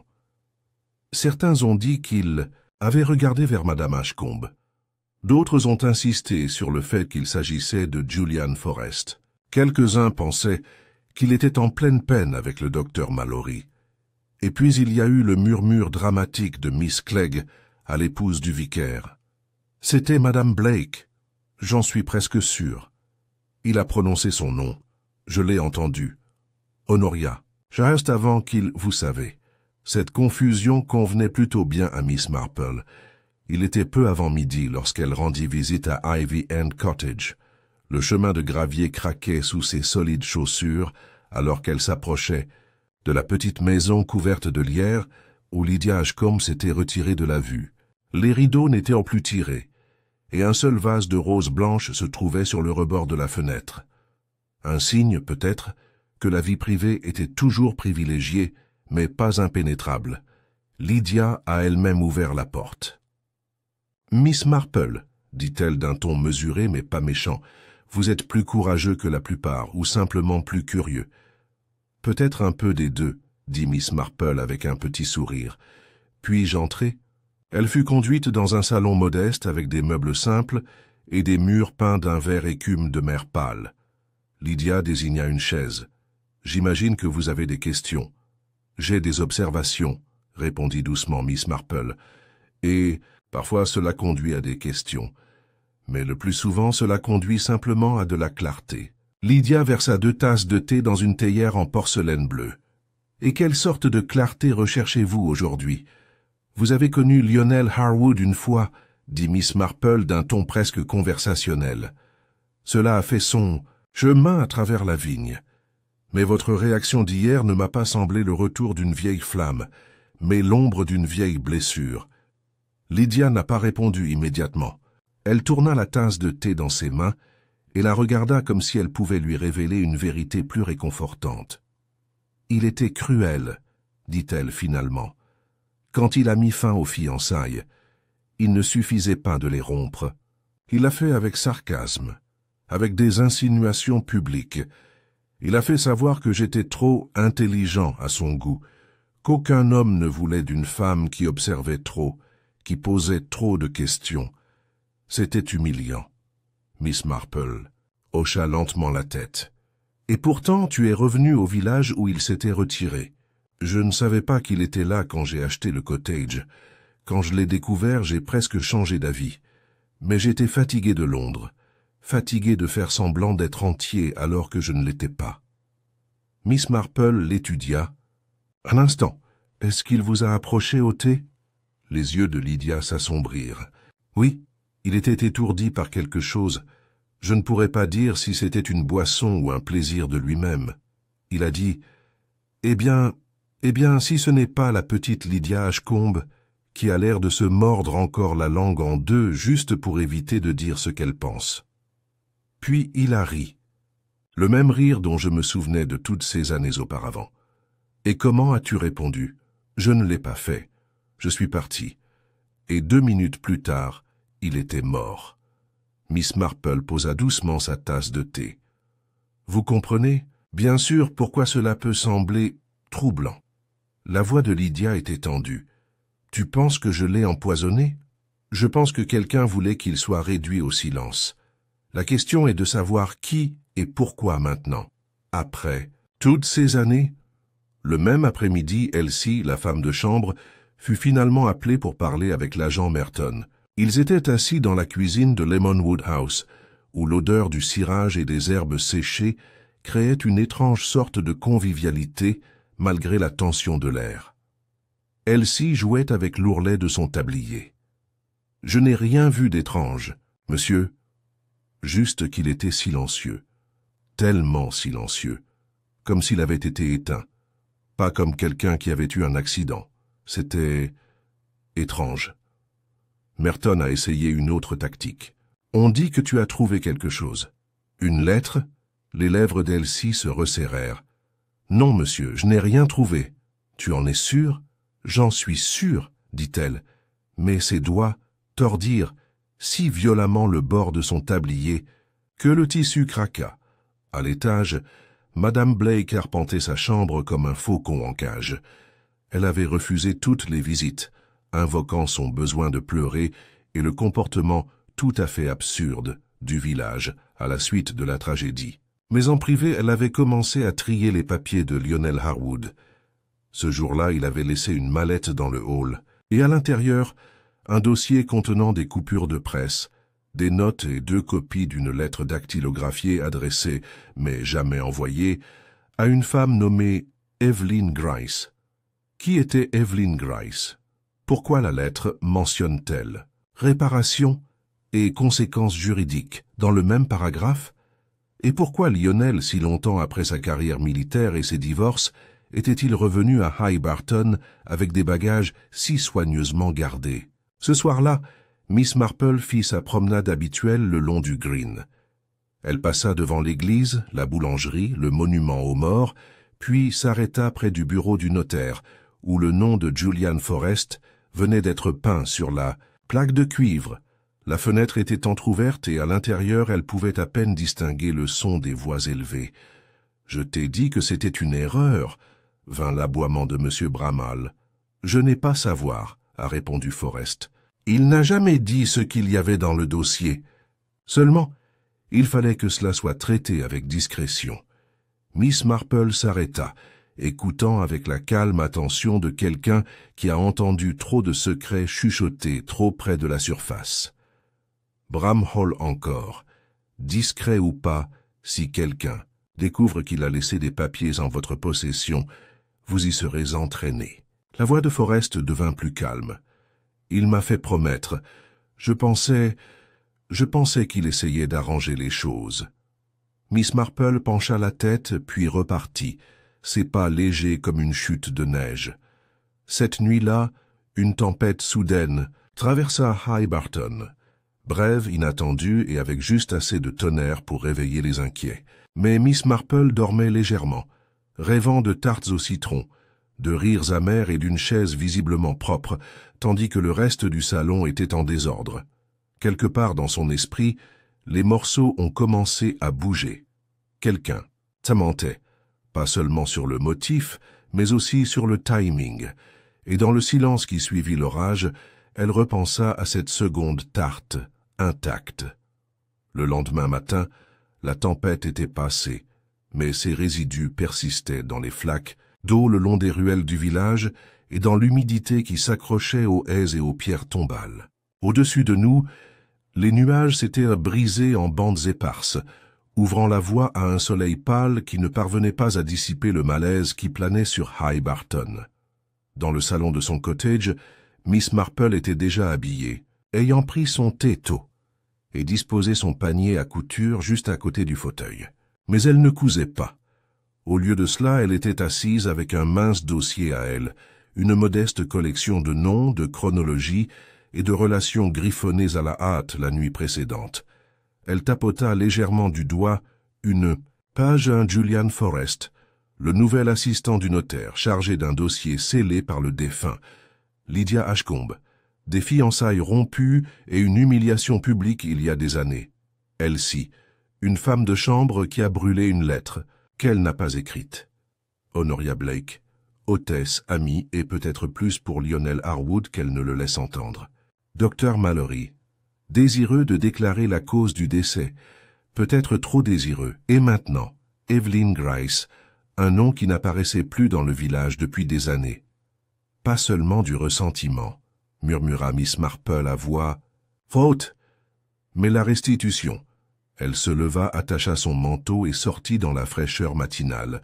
A: Certains ont dit qu'il avait regardé vers Madame Ashcombe. D'autres ont insisté sur le fait qu'il s'agissait de Julian Forrest. Quelques-uns pensaient qu'il était en pleine peine avec le docteur Mallory. Et puis il y a eu le murmure dramatique de Miss Clegg à l'épouse du vicaire. C'était Madame Blake, j'en suis presque sûr. Il a prononcé son nom, je l'ai entendu. Honoria, juste avant qu'il, vous savez. Cette confusion convenait plutôt bien à Miss Marple. Il était peu avant midi lorsqu'elle rendit visite à Ivy End Cottage. Le chemin de gravier craquait sous ses solides chaussures alors qu'elle s'approchait de la petite maison couverte de lierre où Lydia Ashcombe s'était retirée de la vue. Les rideaux n'étaient en plus tirés, et un seul vase de roses blanches se trouvait sur le rebord de la fenêtre. Un signe, peut-être, que la vie privée était toujours privilégiée, mais pas impénétrable. Lydia a elle-même ouvert la porte. « Miss Marple, dit-elle d'un ton mesuré mais pas méchant, vous êtes plus courageux que la plupart, ou simplement plus curieux. »« Peut-être un peu des deux, » dit Miss Marple avec un petit sourire. « Puis-je entrer ?» Elle fut conduite dans un salon modeste avec des meubles simples et des murs peints d'un vert écume de mer pâle. Lydia désigna une chaise. « J'imagine que vous avez des questions. »« J'ai des observations, » répondit doucement Miss Marple. « Et parfois cela conduit à des questions. Mais le plus souvent cela conduit simplement à de la clarté. » Lydia versa 2 tasses de thé dans une théière en porcelaine bleue. « Et quelle sorte de clarté recherchez-vous aujourd'hui ? Vous avez connu Lionel Harwood une fois, » dit Miss Marple d'un ton presque conversationnel. « Cela a fait son chemin à travers la vigne. Mais votre réaction d'hier ne m'a pas semblé le retour d'une vieille flamme, mais l'ombre d'une vieille blessure. » Lydia n'a pas répondu immédiatement. Elle tourna la tasse de thé dans ses mains et la regarda comme si elle pouvait lui révéler une vérité plus réconfortante. « Il était cruel, » dit-elle finalement. Quand il a mis fin aux fiançailles, il ne suffisait pas de les rompre. Il l'a fait avec sarcasme, avec des insinuations publiques. Il a fait savoir que j'étais trop intelligent à son goût, qu'aucun homme ne voulait d'une femme qui observait trop, qui posait trop de questions. C'était humiliant. Miss Marple hocha lentement la tête. « Et pourtant tu es revenu au village où il s'était retiré. Je ne savais pas qu'il était là quand j'ai acheté le cottage. Quand je l'ai découvert, j'ai presque changé d'avis. Mais j'étais fatigué de Londres, fatigué de faire semblant d'être entier alors que je ne l'étais pas. Miss Marple l'étudia. « Un instant, est-ce qu'il vous a approché au thé ?» Les yeux de Lydia s'assombrirent. « Oui, il était étourdi par quelque chose. Je ne pourrais pas dire si c'était une boisson ou un plaisir de lui-même. Il a dit « Eh bien, si ce n'est pas la petite Lydia Ashcombe, qui a l'air de se mordre encore la langue en deux juste pour éviter de dire ce qu'elle pense. » Puis il a ri. Le même rire dont je me souvenais de toutes ces années auparavant. « Et comment as-tu répondu ? » ?»« Je ne l'ai pas fait. Je suis parti. » Et 2 minutes plus tard, il était mort. Miss Marple posa doucement sa tasse de thé. « Vous comprenez, bien sûr, pourquoi cela peut sembler troublant. » La voix de Lydia était tendue. « Tu penses que je l'ai empoisonné ? Je pense que quelqu'un voulait qu'il soit réduit au silence. La question est de savoir qui et pourquoi maintenant. Après toutes ces années, le même après-midi, Elsie, la femme de chambre, fut finalement appelée pour parler avec l'agent Merton. Ils étaient assis dans la cuisine de Lemonwood House, où l'odeur du cirage et des herbes séchées créait une étrange sorte de convivialité malgré la tension de l'air. Elsie jouait avec l'ourlet de son tablier. « Je n'ai rien vu d'étrange, monsieur. » Juste qu'il était silencieux. Tellement silencieux. Comme s'il avait été éteint. Pas comme quelqu'un qui avait eu un accident. C'était étrange. Merton a essayé une autre tactique. « On dit que tu as trouvé quelque chose. » « Une lettre ?» Les lèvres d'Elsie se resserrèrent. « Non, monsieur, je n'ai rien trouvé. »« Tu en es sûr ?»« J'en suis sûr, » dit-elle. Mais ses doigts tordirent si violemment le bord de son tablier que le tissu craqua. À l'étage, Madame Blake arpentait sa chambre comme un faucon en cage. Elle avait refusé toutes les visites, invoquant son besoin de pleurer et le comportement tout à fait absurde du village à la suite de la tragédie. Mais en privé, elle avait commencé à trier les papiers de Lionel Harwood. Ce jour-là, il avait laissé une mallette dans le hall, et à l'intérieur, un dossier contenant des coupures de presse, des notes et 2 copies d'une lettre dactylographiée adressée, mais jamais envoyée, à une femme nommée Evelyn Grice. Qui était Evelyn Grice? Pourquoi la lettre mentionne-t-elle réparation et conséquences juridiques dans le même paragraphe? Et pourquoi Lionel, si longtemps après sa carrière militaire et ses divorces, était-il revenu à High Barton avec des bagages si soigneusement gardés? Ce soir-là, Miss Marple fit sa promenade habituelle le long du Green. Elle passa devant l'église, la boulangerie, le monument aux morts, puis s'arrêta près du bureau du notaire, où le nom de Julian Forrest venait d'être peint sur la plaque de cuivre. La fenêtre était entr'ouverte et à l'intérieur elle pouvait à peine distinguer le son des voix élevées. « Je t'ai dit que c'était une erreur », vint l'aboiement de M. Bramall. « Je n'ai pas savoir », a répondu Forrest. « Il n'a jamais dit ce qu'il y avait dans le dossier. Seulement, il fallait que cela soit traité avec discrétion. » Miss Marple s'arrêta, écoutant avec la calme attention de quelqu'un qui a entendu trop de secrets chuchotés trop près de la surface. Bramhall encore. Discret ou pas, si quelqu'un découvre qu'il a laissé des papiers en votre possession, vous y serez entraîné. La voix de Forrest devint plus calme. Il m'a fait promettre. Je pensais qu'il essayait d'arranger les choses. Miss Marple pencha la tête, puis repartit, ses pas légers comme une chute de neige. Cette nuit-là, une tempête soudaine traversa High Barton. Brève, inattendue et avec juste assez de tonnerre pour réveiller les inquiets. Mais Miss Marple dormait légèrement, rêvant de tartes au citron, de rires amers et d'une chaise visiblement propre, tandis que le reste du salon était en désordre. Quelque part dans son esprit, les morceaux ont commencé à bouger. Quelqu'un s'amentait, pas seulement sur le motif, mais aussi sur le timing, et dans le silence qui suivit l'orage, elle repensa à cette seconde tarte, intacte. Le lendemain matin, la tempête était passée, mais ses résidus persistaient dans les flaques d'eau le long des ruelles du village et dans l'humidité qui s'accrochait aux haies et aux pierres tombales. Au-dessus de nous, les nuages s'étaient brisés en bandes éparses, ouvrant la voie à un soleil pâle qui ne parvenait pas à dissiper le malaise qui planait sur High Barton. Dans le salon de son cottage, Miss Marple était déjà habillée, ayant pris son thé tôt, et disposé son panier à couture juste à côté du fauteuil. Mais elle ne cousait pas. Au lieu de cela, elle était assise avec un mince dossier à elle, une modeste collection de noms, de chronologies et de relations griffonnées à la hâte la nuit précédente. Elle tapota légèrement du doigt une page à Julian Forrest, le nouvel assistant du notaire chargé d'un dossier scellé par le défunt, Lydia Ashcombe, des fiançailles rompues et une humiliation publique il y a des années. Elsie, une femme de chambre qui a brûlé une lettre qu'elle n'a pas écrite. Honoria Blake, hôtesse, amie et peut-être plus pour Lionel Harwood qu'elle ne le laisse entendre. Dr Mallory, désireux de déclarer la cause du décès, peut-être trop désireux, et maintenant, Evelyn Grice, un nom qui n'apparaissait plus dans le village depuis des années. Pas seulement du ressentiment, murmura Miss Marple à voix haute, mais la restitution. Elle se leva, attacha son manteau et sortit dans la fraîcheur matinale.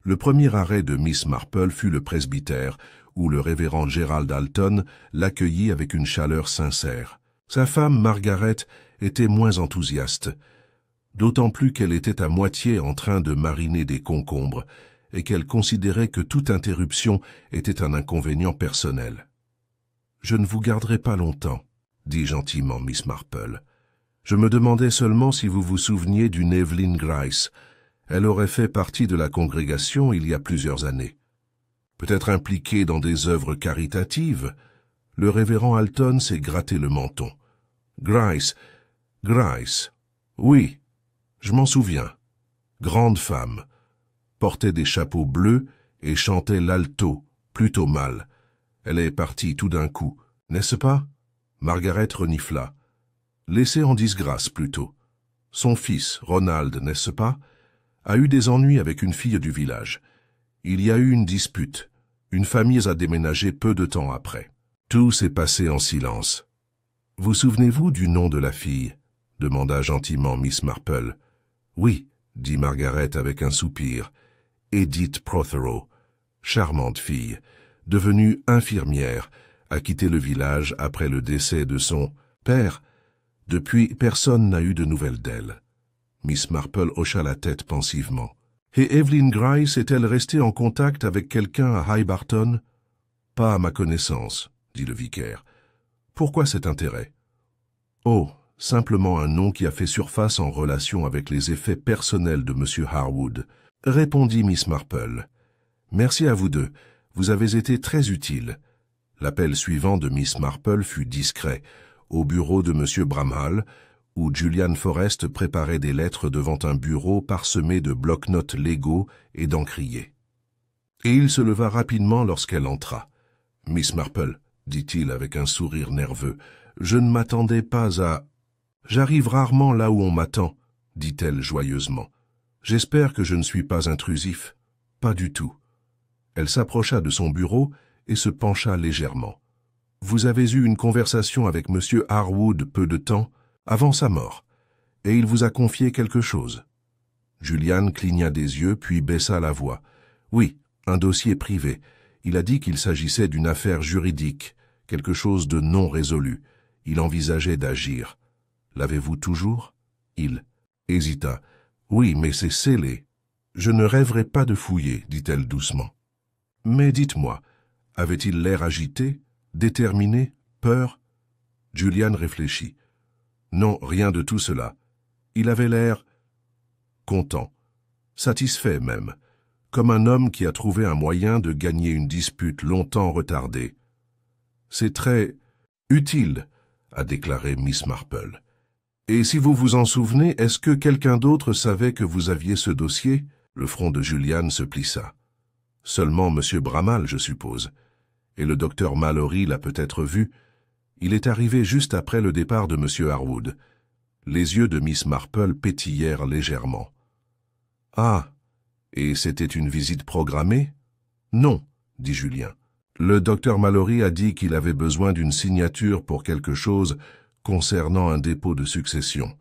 A: Le premier arrêt de Miss Marple fut le presbytère, où le révérend Gerald Alton l'accueillit avec une chaleur sincère. Sa femme, Margaret, était moins enthousiaste, d'autant plus qu'elle était à moitié en train de mariner des concombres, et qu'elle considérait que toute interruption était un inconvénient personnel. « Je ne vous garderai pas longtemps, » dit gentiment Miss Marple. « Je me demandais seulement si vous vous souveniez d'une Evelyn Grice. Elle aurait fait partie de la congrégation il y a plusieurs années. Peut-être impliquée dans des œuvres caritatives. » Le révérend Alton s'est gratté le menton. « Grice, oui, je m'en souviens. Grande femme. Portait des chapeaux bleus et chantait l'alto, plutôt mal. Elle est partie tout d'un coup, n'est-ce pas ?» Margaret renifla. « Laissée en disgrâce, plutôt. Son fils, Ronald, n'est-ce pas, a eu des ennuis avec une fille du village. Il y a eu une dispute. Une famille a déménagé peu de temps après. Tout s'est passé en silence. « Vous souvenez-vous du nom de la fille ?» demanda gentiment Miss Marple. « Oui, » dit Margaret avec un soupir. « Edith Prothero, charmante fille, devenue infirmière, a quitté le village après le décès de son père. Depuis, personne n'a eu de nouvelles d'elle. » Miss Marple hocha la tête pensivement. « Et Evelyn Grice est-elle restée en contact avec quelqu'un à High Barton ?»« Pas à ma connaissance, » dit le vicaire. « Pourquoi cet intérêt ?»« Oh, simplement un nom qui a fait surface en relation avec les effets personnels de M. Harwood, » répondit Miss Marple. « Merci à vous deux, vous avez été très utiles. » L'appel suivant de Miss Marple fut discret, au bureau de M. Bramhall, où Julian Forrest préparait des lettres devant un bureau parsemé de bloc-notes légaux et d'encriers. Et il se leva rapidement lorsqu'elle entra. « Miss Marple, » dit-il avec un sourire nerveux, « je ne m'attendais pas à... »« J'arrive rarement là où on m'attend, » dit-elle joyeusement. « J'espère que je ne suis pas intrusif. »« Pas du tout. » Elle s'approcha de son bureau et se pencha légèrement. « Vous avez eu une conversation avec M. Harwood peu de temps, avant sa mort, et il vous a confié quelque chose. » Julian cligna des yeux puis baissa la voix. « Oui, un dossier privé. Il a dit qu'il s'agissait d'une affaire juridique, quelque chose de non résolu. Il envisageait d'agir. L'avez-vous toujours ?» Il hésita. « Oui, mais c'est scellé. »« Je ne rêverai pas de fouiller, » dit-elle doucement. « Mais dites-moi, avait-il l'air agité, déterminé, peur ?» Julian réfléchit. « Non, rien de tout cela. Il avait l'air content, satisfait même, comme un homme qui a trouvé un moyen de gagner une dispute longtemps retardée. « C'est très utile, » a déclaré Miss Marple. « Et si vous vous en souvenez, est-ce que quelqu'un d'autre savait que vous aviez ce dossier ?» Le front de Julian se plissa. « Seulement M. Bramhall, je suppose. Et le docteur Mallory l'a peut-être vu. Il est arrivé juste après le départ de M. Harwood. » Les yeux de Miss Marple pétillèrent légèrement. « Ah, et c'était une visite programmée ?» Non, dit Julien. Le docteur Mallory a dit qu'il avait besoin d'une signature pour quelque chose concernant un dépôt de succession.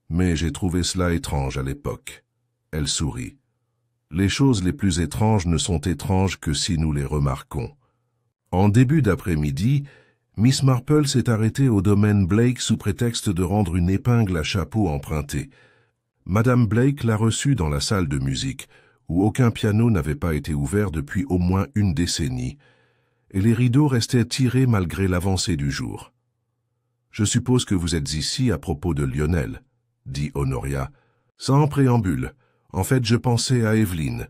A: Mais j'ai trouvé cela étrange à l'époque. Elle sourit. Les choses les plus étranges ne sont étranges que si nous les remarquons. En début d'après-midi, Miss Marple s'est arrêtée au domaine Blake sous prétexte de rendre une épingle à chapeau emprunté. Madame Blake l'a reçue dans la salle de musique, où aucun piano n'avait pas été ouvert depuis au moins une décennie, et les rideaux restaient tirés malgré l'avancée du jour. « Je suppose que vous êtes ici à propos de Lionel, » dit Honoria. « Sans préambule. En fait, je pensais à Evelyn, »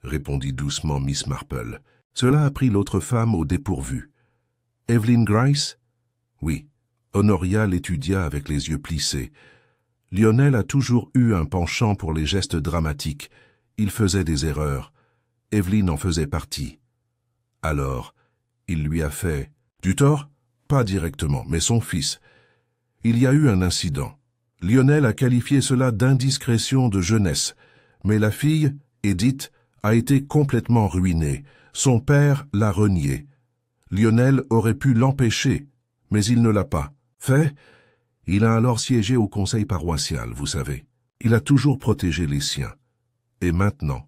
A: répondit doucement Miss Marple. Cela a pris l'autre femme au dépourvu. « Evelyn Grice » ? Oui. Honoria l'étudia avec les yeux plissés. Lionel a toujours eu un penchant pour les gestes dramatiques. Il faisait des erreurs. Evelyn en faisait partie. Alors, il lui a fait du tort? Pas directement, mais son fils. Il y a eu un incident. Lionel a qualifié cela d'indiscrétion de jeunesse, mais la fille, Edith, a été complètement ruinée. Son père l'a reniée. Lionel aurait pu l'empêcher, mais il ne l'a pas fait. Il a alors siégé au conseil paroissial, vous savez. Il a toujours protégé les siens. Et maintenant,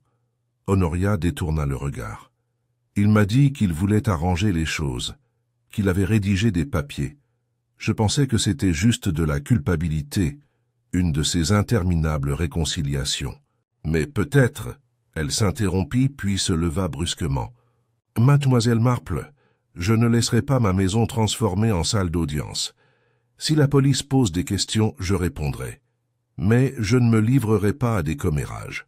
A: Honoria détourna le regard. Il m'a dit qu'il voulait arranger les choses, qu'il avait rédigé des papiers. Je pensais que c'était juste de la culpabilité, une de ces interminables réconciliations. Mais peut-être, elle s'interrompit puis se leva brusquement. « Mademoiselle Marple, je ne laisserai pas ma maison transformée en salle d'audience. Si la police pose des questions, je répondrai. Mais je ne me livrerai pas à des commérages. »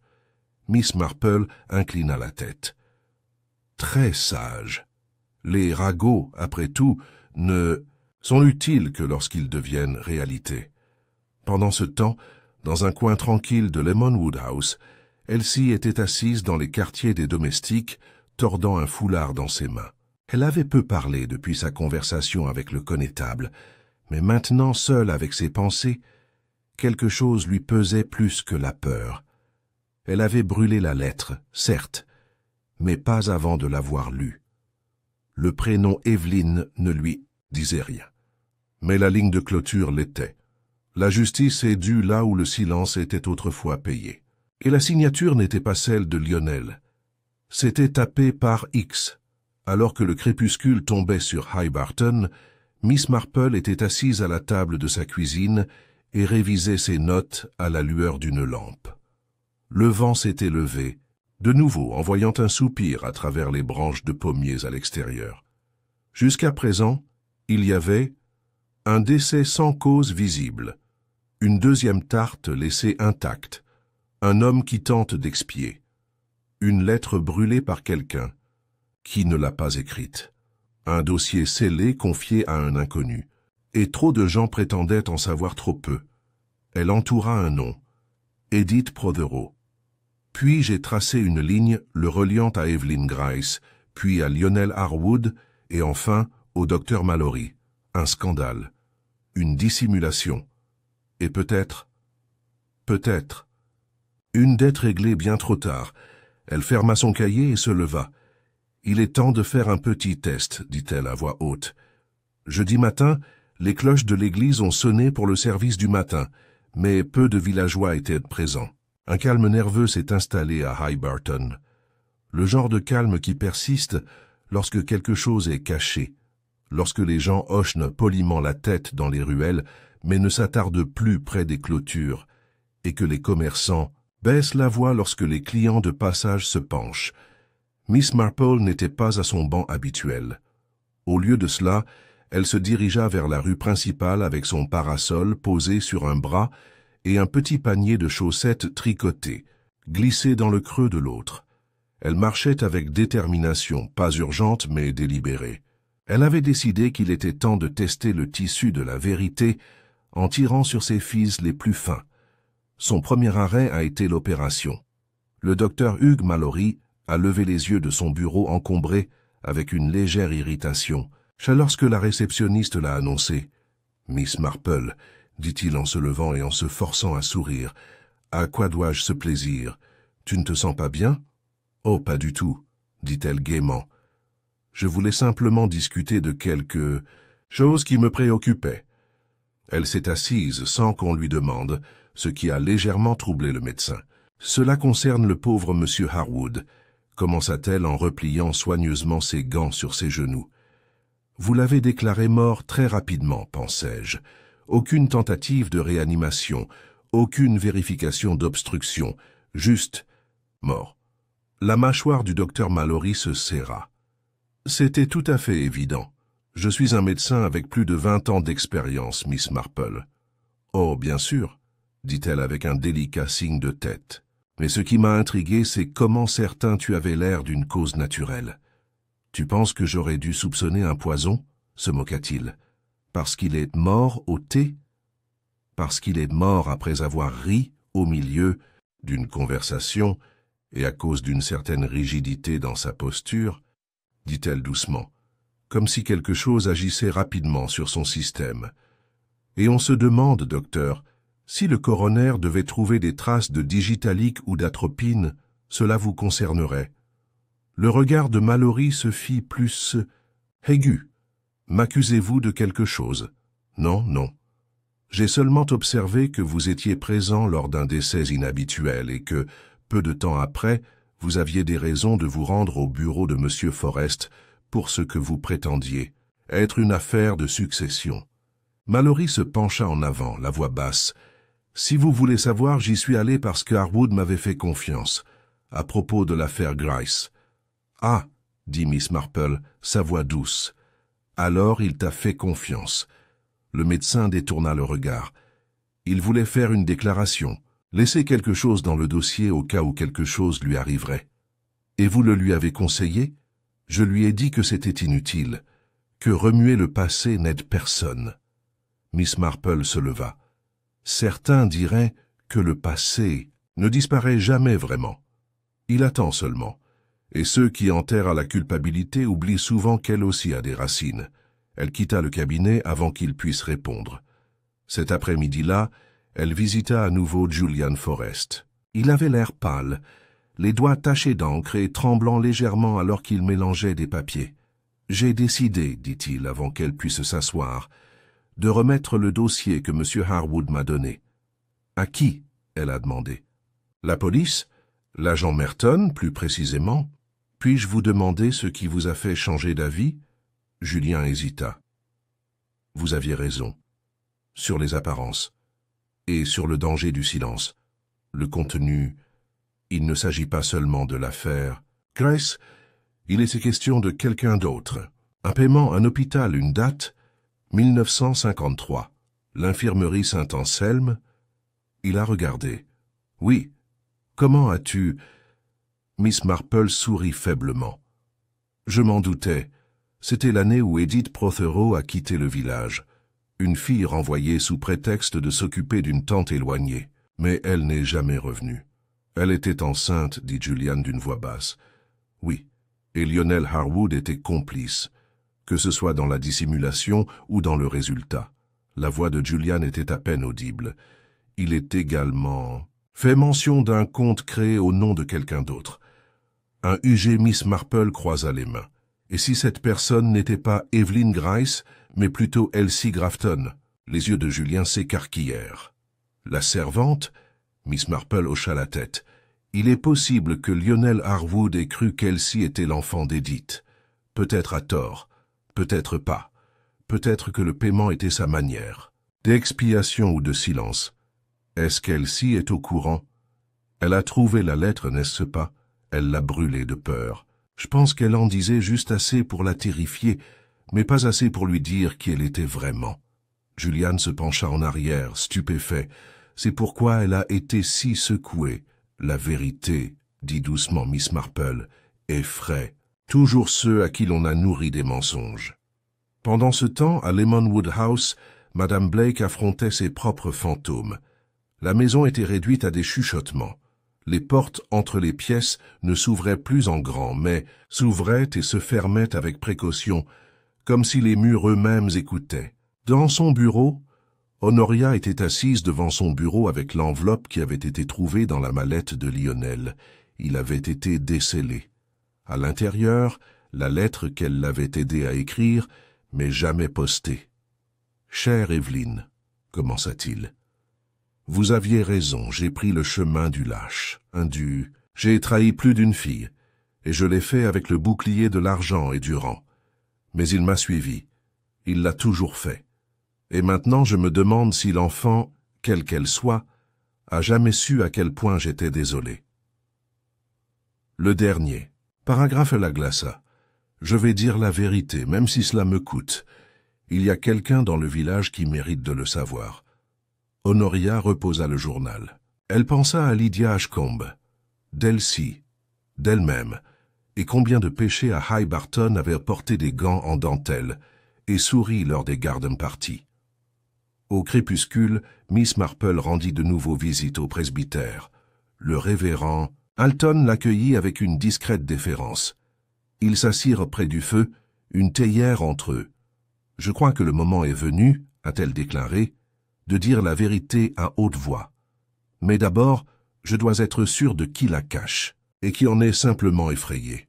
A: Miss Marple inclina la tête. « Très sage. Les ragots, après tout, ne sont utiles que lorsqu'ils deviennent réalité. » Pendant ce temps, dans un coin tranquille de Lemonwood House, Elsie était assise dans les quartiers des domestiques, tordant un foulard dans ses mains. Elle avait peu parlé depuis sa conversation avec le connétable, mais maintenant, seule avec ses pensées, quelque chose lui pesait plus que la peur. Elle avait brûlé la lettre, certes, mais pas avant de l'avoir lue. Le prénom Evelyn ne lui disait rien. Mais la ligne de clôture l'était. La justice est due là où le silence était autrefois payé. Et la signature n'était pas celle de Lionel. C'était tapé par X. Alors que le crépuscule tombait sur High Barton, Miss Marple était assise à la table de sa cuisine et révisait ses notes à la lueur d'une lampe. Le vent s'était levé, de nouveau envoyant un soupir à travers les branches de pommiers à l'extérieur. Jusqu'à présent, il y avait un décès sans cause visible, une deuxième tarte laissée intacte, un homme qui tente d'expier, une lettre brûlée par quelqu'un qui ne l'a pas écrite, un dossier scellé confié à un inconnu, et trop de gens prétendaient en savoir trop peu. Elle entoura un nom, Edith Prothero. Puis j'ai tracé une ligne le reliant à Evelyn Grice, puis à Lionel Harwood, et enfin au docteur Mallory. Un scandale, une dissimulation, et peut-être, une dette réglée bien trop tard. Elle ferma son cahier et se leva. « Il est temps de faire un petit test, » dit-elle à voix haute. Jeudi matin, les cloches de l'église ont sonné pour le service du matin, mais peu de villageois étaient présents. Un calme nerveux s'est installé à High Barton. Le genre de calme qui persiste lorsque quelque chose est caché, lorsque les gens hochent poliment la tête dans les ruelles, mais ne s'attardent plus près des clôtures, et que les commerçants baissent la voix lorsque les clients de passage se penchent. Miss Marple n'était pas à son banc habituel. Au lieu de cela, elle se dirigea vers la rue principale avec son parasol posé sur un bras et un petit panier de chaussettes tricotées, glissé dans le creux de l'autre. Elle marchait avec détermination, pas urgente mais délibérée. Elle avait décidé qu'il était temps de tester le tissu de la vérité en tirant sur ses fils les plus fins. Son premier arrêt a été l'opération. Le docteur Hugh Mallory a levé les yeux de son bureau encombré avec une légère irritation, lorsque la réceptionniste l'a annoncé. « Miss Marple, » dit-il en se levant et en se forçant à sourire, « à quoi dois-je ce plaisir? Tu ne te sens pas bien? » « Oh, pas du tout. » dit-elle gaiement. Je voulais simplement discuter de quelque chose qui me préoccupait. Elle s'est assise sans qu'on lui demande, ce qui a légèrement troublé le médecin. Cela concerne le pauvre monsieur Harwood, commença-t-elle en repliant soigneusement ses gants sur ses genoux. Vous l'avez déclaré mort très rapidement, pensai-je. Aucune tentative de réanimation, aucune vérification d'obstruction, juste mort. La mâchoire du docteur Mallory se serra. C'était tout à fait évident. Je suis un médecin avec plus de 20 ans d'expérience, Miss Marple. Oh, bien sûr, dit-elle avec un délicat signe de tête. Mais ce qui m'a intrigué, c'est comment certain tu avais l'air d'une cause naturelle. Tu penses que j'aurais dû soupçonner un poison? Se moqua-t-il. Parce qu'il est mort au thé? Parce qu'il est mort après avoir ri au milieu d'une conversation et à cause d'une certaine rigidité dans sa posture, dit-elle doucement, comme si quelque chose agissait rapidement sur son système. Et on se demande, docteur, si le coroner devait trouver des traces de digitalique ou d'atropine, cela vous concernerait. Le regard de Mallory se fit plus aigu. M'accusez-vous de quelque chose? Non, non. J'ai seulement observé que vous étiez présent lors d'un décès inhabituel et que, peu de temps après, vous aviez des raisons de vous rendre au bureau de M. Forrest pour ce que vous prétendiez être une affaire de succession. Mallory se pencha en avant, la voix basse. Si vous voulez savoir, j'y suis allé parce que Harwood m'avait fait confiance, à propos de l'affaire Grice. Ah, dit Miss Marple, sa voix douce. Alors il t'a fait confiance. Le médecin détourna le regard. Il voulait faire une déclaration, laisser quelque chose dans le dossier au cas où quelque chose lui arriverait. Et vous le lui avez conseillé? Je lui ai dit que c'était inutile, que remuer le passé n'aide personne. Miss Marple se leva. Certains diraient que le passé ne disparaît jamais vraiment. Il attend seulement. Et ceux qui enterrent à la culpabilité oublient souvent qu'elle aussi a des racines. Elle quitta le cabinet avant qu'il puisse répondre. Cet après-midi-là, elle visita à nouveau Julian Forrest. Il avait l'air pâle, les doigts tachés d'encre et tremblant légèrement alors qu'il mélangeait des papiers. « J'ai décidé, dit-il avant qu'elle puisse s'asseoir, de remettre le dossier que M. Harwood m'a donné. »« À qui ?» elle a demandé. « La police? L'agent Merton, plus précisément. Puis-je vous demander ce qui vous a fait changer d'avis ?» Julien hésita. « Vous aviez raison. Sur les apparences. Et sur le danger du silence. Le contenu, il ne s'agit pas seulement de l'affaire. Grace, il était question de quelqu'un d'autre. Un paiement, un hôpital, une date, 1953. L'infirmerie Saint-Anselme. Il a regardé. Oui. Comment as-tu... Miss Marple sourit faiblement. Je m'en doutais. C'était l'année où Edith Prothero a quitté le village. Une fille renvoyée sous prétexte de s'occuper d'une tante éloignée. Mais elle n'est jamais revenue. Elle était enceinte, dit Julian d'une voix basse. Oui, et Lionel Harwood était complice, que ce soit dans la dissimulation ou dans le résultat. La voix de Julian était à peine audible. Il est également fait mention d'un compte créé au nom de quelqu'un d'autre. Un UG Miss Marple croisa les mains. Et si cette personne n'était pas Evelyn Grice, mais plutôt Elsie Grafton? Les yeux de Julien s'écarquillèrent. La servante? Miss Marple hocha la tête. Il est possible que Lionel Harwood ait cru qu'Elsie était l'enfant d'Edith. Peut-être à tort, peut-être pas. Peut-être que le paiement était sa manière. D'expiation ou de silence. Est-ce qu'Elsie est au courant? Elle a trouvé la lettre, n'est-ce pas? Elle l'a brûlée de peur. Je pense qu'elle en disait juste assez pour la terrifier, mais pas assez pour lui dire qui elle était vraiment. Julian se pencha en arrière, stupéfait. C'est pourquoi elle a été si secouée. La vérité, dit doucement Miss Marple, effraie toujours ceux à qui l'on a nourri des mensonges. Pendant ce temps, à Lemonwood House, Madame Blake affrontait ses propres fantômes. La maison était réduite à des chuchotements. Les portes entre les pièces ne s'ouvraient plus en grand, mais s'ouvraient et se fermaient avec précaution, comme si les murs eux-mêmes écoutaient. Dans son bureau, Honoria était assise devant son bureau avec l'enveloppe qui avait été trouvée dans la mallette de Lionel. Il avait été décellé. À l'intérieur, la lettre qu'elle l'avait aidé à écrire, mais jamais postée. « Chère Evelyne, commença-t-il. Vous aviez raison, j'ai pris le chemin du lâche, J'ai trahi plus d'une fille, et je l'ai fait avec le bouclier de l'argent et du rang. Mais il m'a suivi. Il l'a toujours fait. Et maintenant je me demande si l'enfant, quelle qu'elle soit, a jamais su à quel point j'étais désolé. » Le dernier. Paragraphe la glaça. Je vais dire la vérité, même si cela me coûte. Il y a quelqu'un dans le village qui mérite de le savoir. Honoria reposa le journal. Elle pensa à Lydia Ashcombe, d'Elsie, d'elle-même, et combien de péchés à High Barton avaient porté des gants en dentelle, et sourit lors des garden parties. Au crépuscule, Miss Marple rendit de nouveau visite au presbytère. Le révérend Alton l'accueillit avec une discrète déférence. Ils s'assirent près du feu, une théière entre eux. « Je crois que le moment est venu, a-t-elle déclaré, de dire la vérité à haute voix. Mais d'abord, je dois être sûr de qui la cache, et qui en est simplement effrayé. »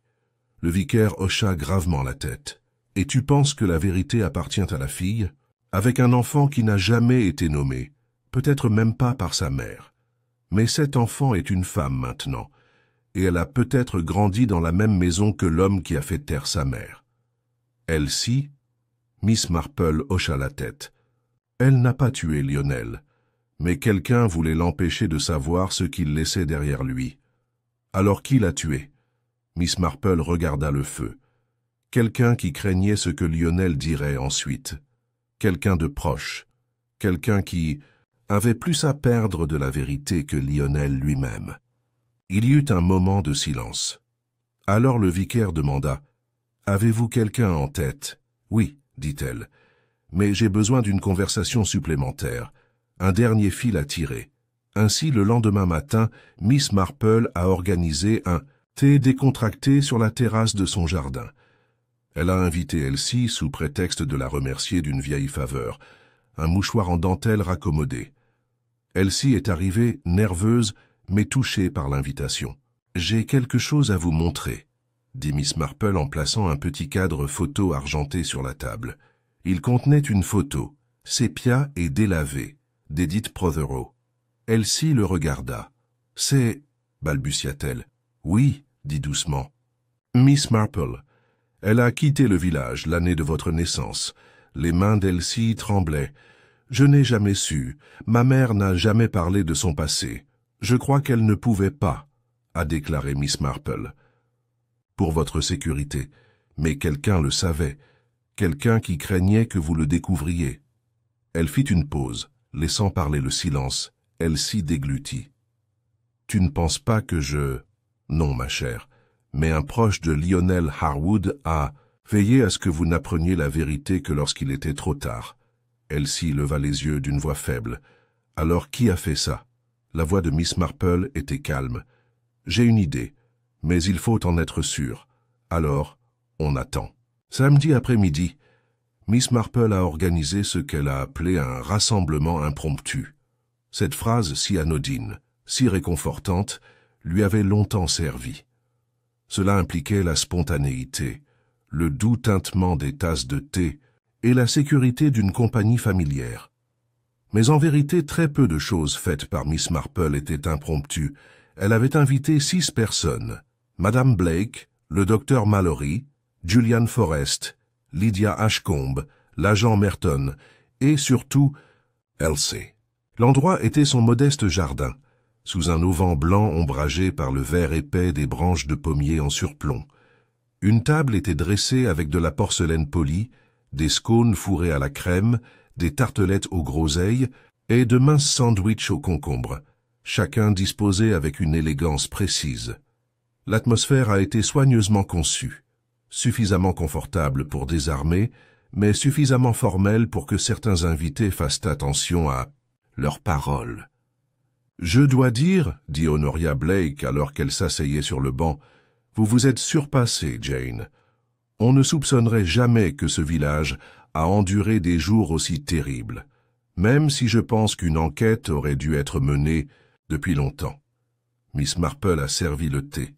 A: Le vicaire hocha gravement la tête. « Et tu penses que la vérité appartient à la fille, avec un enfant qui n'a jamais été nommé, peut-être même pas par sa mère. Mais cet enfant est une femme maintenant, et elle a peut-être grandi dans la même maison que l'homme qui a fait taire sa mère. » Elsie, Miss Marple hocha la tête. Elle n'a pas tué Lionel, mais quelqu'un voulait l'empêcher de savoir ce qu'il laissait derrière lui. Alors qui l'a tué? Miss Marple regarda le feu. Quelqu'un qui craignait ce que Lionel dirait ensuite. Quelqu'un de proche. Quelqu'un qui avait plus à perdre de la vérité que Lionel lui-même. Il y eut un moment de silence. Alors le vicaire demanda « Avez-vous quelqu'un en tête ?»« Oui, dit-elle. Mais j'ai besoin d'une conversation supplémentaire. Un dernier fil à tirer. » Ainsi, le lendemain matin, Miss Marple a organisé un thé décontracté sur la terrasse de son jardin. Elle a invité Elsie sous prétexte de la remercier d'une vieille faveur, un mouchoir en dentelle raccommodé. Elsie est arrivée, nerveuse, mais touchée par l'invitation. « J'ai quelque chose à vous montrer », dit Miss Marple en plaçant un petit cadre photo argenté sur la table. Il contenait une photo, sépia et délavée, d'Edith Prothero. Elsie le regarda. « C'est... » balbutia-t-elle. « Oui, » dit doucement. « Miss Marple, elle a quitté le village l'année de votre naissance. » Les mains d'Elsie tremblaient. « Je n'ai jamais su. Ma mère n'a jamais parlé de son passé. Je crois qu'elle ne pouvait pas, » a déclaré Miss Marple. « Pour votre sécurité. Mais quelqu'un le savait. Quelqu'un qui craignait que vous le découvriez. » Elle fit une pause, laissant parler le silence. Elsie déglutit. « Tu ne penses pas que je... » « Non, ma chère, mais un proche de Lionel Harwood a veillé à ce que vous n'appreniez la vérité que lorsqu'il était trop tard. » Elsie leva les yeux d'une voix faible. « Alors qui a fait ça ?» La voix de Miss Marple était calme. « J'ai une idée, mais il faut en être sûr. Alors, on attend. » Samedi après-midi, Miss Marple a organisé ce qu'elle a appelé un rassemblement impromptu. Cette phrase si anodine, si réconfortante, lui avait longtemps servi. Cela impliquait la spontanéité, le doux tintement des tasses de thé et la sécurité d'une compagnie familière. Mais en vérité, très peu de choses faites par Miss Marple étaient impromptues. Elle avait invité 6 personnes, Madame Blake, le docteur Mallory, Julian Forrest, Lydia Ashcombe, l'agent Merton et surtout Elsie. L'endroit était son modeste jardin, sous un auvent blanc ombragé par le vert épais des branches de pommier en surplomb. Une table était dressée avec de la porcelaine polie, des scones fourrés à la crème, des tartelettes aux groseilles et de minces sandwichs aux concombres, chacun disposé avec une élégance précise. L'atmosphère a été soigneusement conçue, suffisamment confortable pour désarmer, mais suffisamment formelle pour que certains invités fassent attention à leurs paroles. « Je dois dire, » dit Honoria Blake alors qu'elle s'asseyait sur le banc, « vous vous êtes surpassée, Jane. On ne soupçonnerait jamais que ce village a enduré des jours aussi terribles, même si je pense qu'une enquête aurait dû être menée depuis longtemps. » Miss Marple a servi le thé.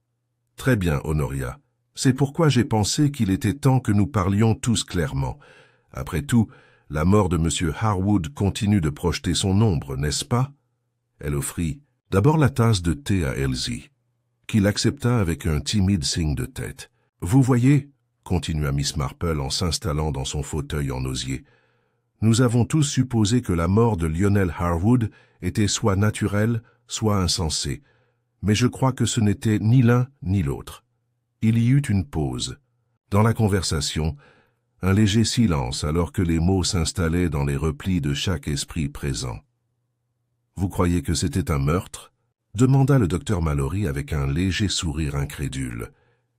A: « Très bien, Honoria. C'est pourquoi j'ai pensé qu'il était temps que nous parlions tous clairement. Après tout, la mort de M. Harwood continue de projeter son ombre, n'est-ce pas? Elle offrit d'abord la tasse de thé à Elsie, qu'il accepta avec un timide signe de tête. « Vous voyez, » continua Miss Marple en s'installant dans son fauteuil en osier, « nous avons tous supposé que la mort de Lionel Harwood était soit naturelle, soit insensée, mais je crois que ce n'était ni l'un ni l'autre. » Il y eut une pause. Dans la conversation, un léger silence alors que les mots s'installaient dans les replis de chaque esprit présent. « Vous croyez que c'était un meurtre ?» demanda le docteur Mallory avec un léger sourire incrédule.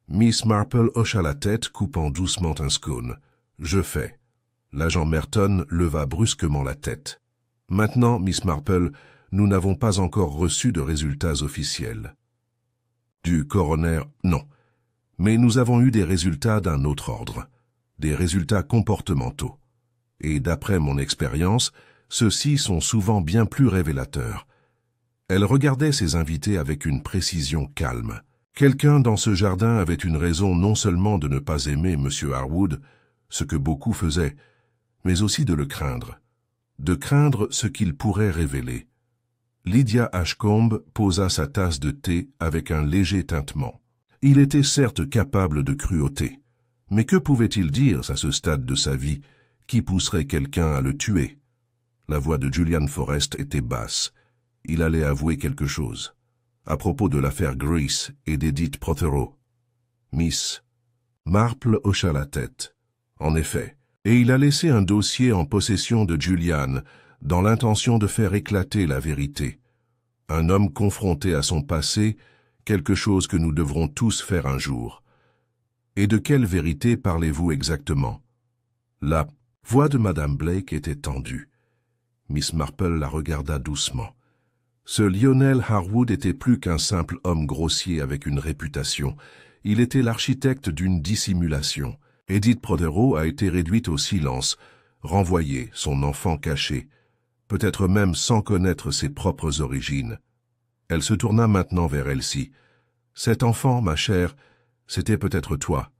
A: Miss Marple hocha la tête, coupant doucement un scone. « Je fais. » L'agent Merton leva brusquement la tête. « Maintenant, Miss Marple, nous n'avons pas encore reçu de résultats officiels. » Du coroner, non. Mais nous avons eu des résultats d'un autre ordre, des résultats comportementaux. Et d'après mon expérience, ceux-ci sont souvent bien plus révélateurs. Elle regardait ses invités avec une précision calme. Quelqu'un dans ce jardin avait une raison non seulement de ne pas aimer M. Harwood, ce que beaucoup faisaient, mais aussi de le craindre. De craindre ce qu'il pourrait révéler. Lydia Ashcombe posa sa tasse de thé avec un léger tintement. Il était certes capable de cruauté, mais que pouvait-il dire à ce stade de sa vie qui pousserait quelqu'un à le tuer? La voix de Julian Forrest était basse. Il allait avouer quelque chose, à propos de l'affaire Grease et d'Edith Prothero. Miss Marple hocha la tête. En effet, et il a laissé un dossier en possession de Julian, dans l'intention de faire éclater la vérité. Un homme confronté à son passé, quelque chose que nous devrons tous faire un jour. Et de quelle vérité parlez-vous exactement? La voix de Madame Blake était tendue. Miss Marple la regarda doucement. Ce Lionel Harwood était plus qu'un simple homme grossier avec une réputation. Il était l'architecte d'une dissimulation. Edith Prothero a été réduite au silence, renvoyée, son enfant caché, peut-être même sans connaître ses propres origines. Elle se tourna maintenant vers Elsie. « Cet enfant, ma chère, c'était peut-être toi. »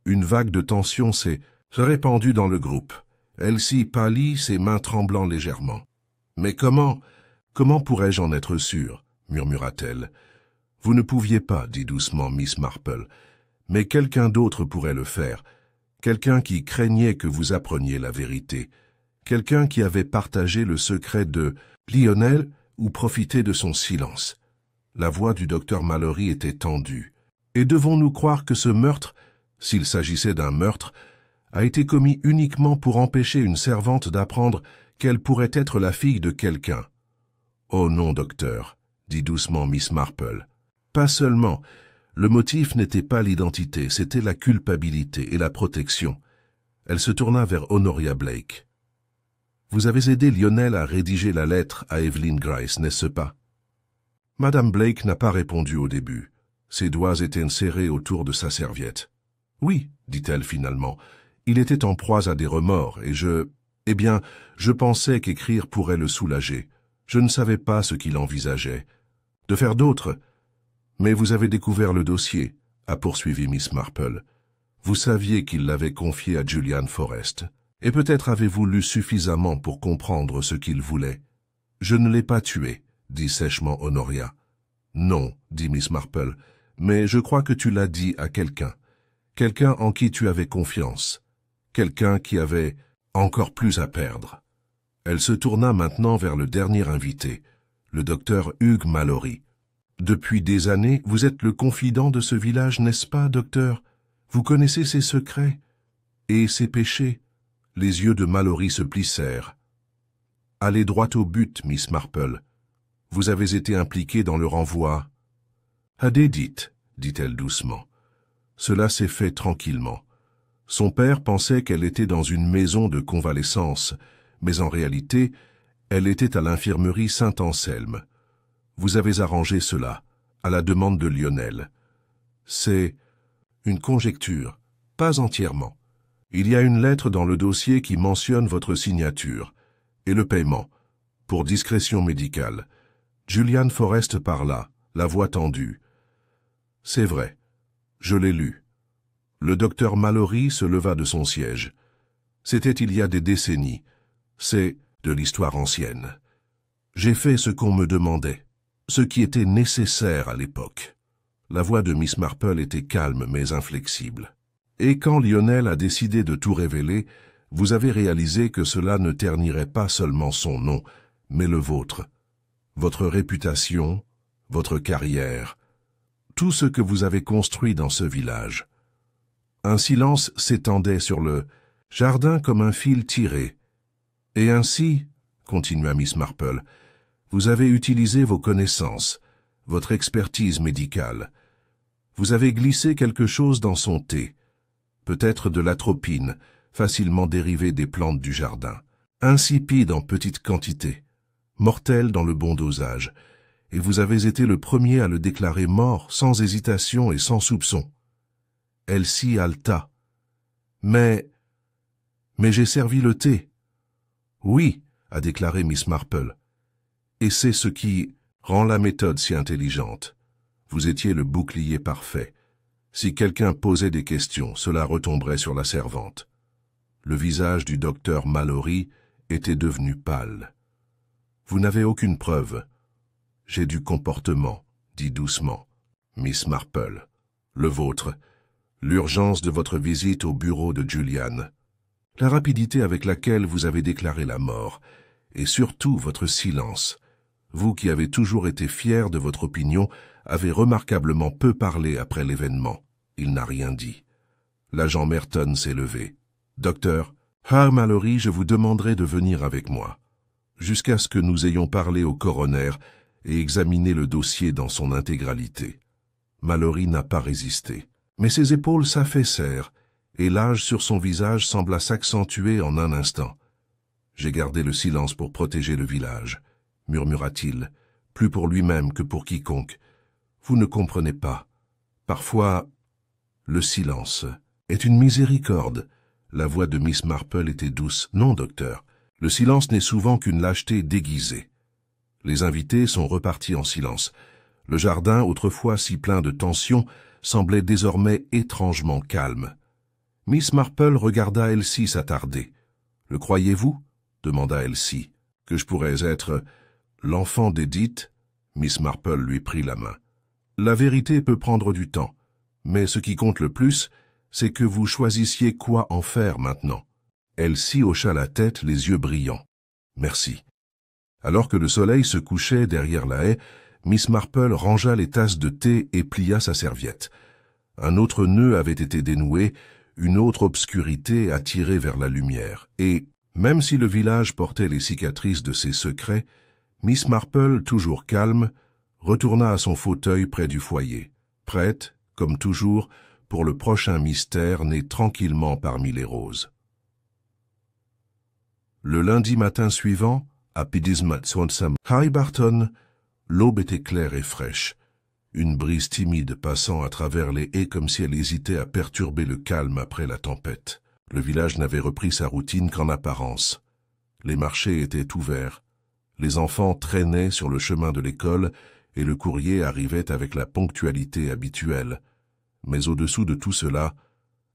A: Une vague de tension s'est répandue dans le groupe. Elsie pâlit, ses mains tremblant légèrement. « Mais comment pourrais-je en être sûre ?» murmura-t-elle. « Vous ne pouviez pas, dit doucement Miss Marple, mais quelqu'un d'autre pourrait le faire, quelqu'un qui craignait que vous appreniez la vérité, quelqu'un qui avait partagé le secret de Lionel ou profité de son silence. » La voix du docteur Mallory était tendue. « Et devons-nous croire que ce meurtre, s'il s'agissait d'un meurtre, a été commis uniquement pour empêcher une servante d'apprendre qu'elle pourrait être la fille de quelqu'un? »« Oh non, docteur, » dit doucement Miss Marple. « Pas seulement. Le motif n'était pas l'identité, c'était la culpabilité et la protection. » Elle se tourna vers Honoria Blake. « Vous avez aidé Lionel à rédiger la lettre à Evelyn Grice, n'est-ce pas? » Madame Blake n'a pas répondu au début. Ses doigts étaient serrés autour de sa serviette. « Oui, dit-elle finalement, il était en proie à des remords et je pensais qu'écrire pourrait le soulager. Je ne savais pas ce qu'il envisageait. De faire d'autres. Mais vous avez découvert le dossier, a poursuivi Miss Marple. Vous saviez qu'il l'avait confié à Julian Forrest, et peut-être avez-vous lu suffisamment pour comprendre ce qu'il voulait. Je ne l'ai pas tué, dit sèchement Honoria. Non, dit Miss Marple, mais je crois que tu l'as dit à quelqu'un. Quelqu'un en qui tu avais confiance. Quelqu'un qui avait encore plus à perdre. Elle se tourna maintenant vers le dernier invité, le docteur Hugh Mallory. Depuis des années, vous êtes le confident de ce village, n'est-ce pas, docteur? Vous connaissez ses secrets et ses péchés. Les yeux de Mallory se plissèrent. Allez droit au but, Miss Marple. Vous avez été impliqué dans le renvoi. À Edith, dit-elle doucement. Cela s'est fait tranquillement. Son père pensait qu'elle était dans une maison de convalescence, mais en réalité, elle était à l'infirmerie Saint-Anselme. Vous avez arrangé cela, à la demande de Lionel. C'est une conjecture, pas entièrement. Il y a une lettre dans le dossier qui mentionne votre signature, et le paiement, pour discrétion médicale. Julian Forrest parla, la voix tendue. C'est vrai. Je l'ai lu. Le docteur Mallory se leva de son siège. C'était il y a des décennies. C'est de l'histoire ancienne. J'ai fait ce qu'on me demandait, ce qui était nécessaire à l'époque. La voix de Miss Marple était calme mais inflexible. Et quand Lionel a décidé de tout révéler, vous avez réalisé que cela ne ternirait pas seulement son nom, mais le vôtre. Votre réputation, votre carrière, tout ce que vous avez construit dans ce village. Un silence s'étendait sur le jardin comme un fil tiré. Et ainsi, continua Miss Marple, vous avez utilisé vos connaissances, votre expertise médicale. Vous avez glissé quelque chose dans son thé, peut-être de l'atropine, facilement dérivée des plantes du jardin, insipide en petite quantité, mortelle dans le bon dosage, et vous avez été le premier à le déclarer mort sans hésitation et sans soupçon. Elsie halta. Mais j'ai servi le thé. Oui, a déclaré Miss Marple. Et c'est ce qui rend la méthode si intelligente. Vous étiez le bouclier parfait. Si quelqu'un posait des questions, cela retomberait sur la servante. Le visage du docteur Mallory était devenu pâle. Vous n'avez aucune preuve. J'ai du comportement, dit doucement Miss Marple. Le vôtre. L'urgence de votre visite au bureau de Julian. La rapidité avec laquelle vous avez déclaré la mort. Et surtout votre silence. Vous qui avez toujours été fier de votre opinion, avez remarquablement peu parlé après l'événement. Il n'a rien dit. L'agent Merton s'est levé. Docteur, Mallory, je vous demanderai de venir avec moi, jusqu'à ce que nous ayons parlé au coroner et examiné le dossier dans son intégralité. Mallory n'a pas résisté, mais ses épaules s'affaissèrent et l'âge sur son visage sembla s'accentuer en un instant. J'ai gardé le silence pour protéger le village, murmura-t-il, plus pour lui-même que pour quiconque. Vous ne comprenez pas. Parfois, le silence est une miséricorde. La voix de Miss Marple était douce. Non, docteur, le silence n'est souvent qu'une lâcheté déguisée. Les invités sont repartis en silence. Le jardin, autrefois si plein de tension, semblait désormais étrangement calme. Miss Marple regarda Elsie s'attarder. « Le croyez-vous » demanda Elsie. « Que je pourrais être l'enfant d'Edith ?» Miss Marple lui prit la main. « La vérité peut prendre du temps, mais ce qui compte le plus, c'est que vous choisissiez quoi en faire maintenant. » Elsie hocha la tête, les yeux brillants. « Merci. » Alors que le soleil se couchait derrière la haie, Miss Marple rangea les tasses de thé et plia sa serviette. Un autre nœud avait été dénoué, une autre obscurité attirée vers la lumière, et, même si le village portait les cicatrices de ses secrets, Miss Marple, toujours calme, retourna à son fauteuil près du foyer, prête, comme toujours, pour le prochain mystère né tranquillement parmi les roses. Le lundi matin suivant, à Pidismat-Swansam, High Barton, l'aube était claire et fraîche, une brise timide passant à travers les haies comme si elle hésitait à perturber le calme après la tempête. Le village n'avait repris sa routine qu'en apparence. Les marchés étaient ouverts, les enfants traînaient sur le chemin de l'école et le courrier arrivait avec la ponctualité habituelle. Mais au-dessous de tout cela,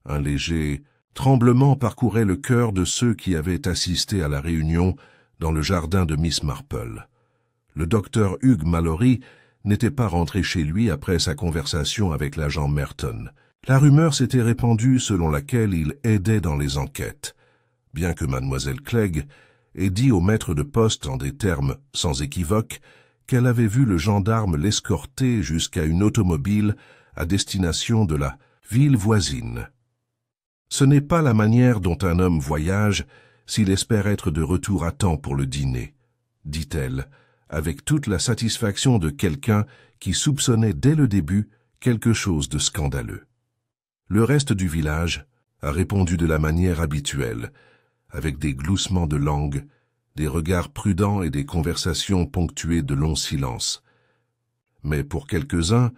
A: un léger tremblement parcourait le cœur de ceux qui avaient assisté à la réunion dans le jardin de Miss Marple. Le docteur Hugh Mallory n'était pas rentré chez lui après sa conversation avec l'agent Merton. La rumeur s'était répandue selon laquelle il aidait dans les enquêtes, bien que mademoiselle Clegg ait dit au maître de poste en des termes sans équivoque qu'elle avait vu le gendarme l'escorter jusqu'à une automobile à destination de la ville voisine. Ce n'est pas la manière dont un homme voyage s'il espère être de retour à temps pour le dîner, dit-elle, avec toute la satisfaction de quelqu'un qui soupçonnait dès le début quelque chose de scandaleux. Le reste du village a répondu de la manière habituelle, avec des gloussements de langue, des regards prudents et des conversations ponctuées de longs silences. Mais pour quelques-uns,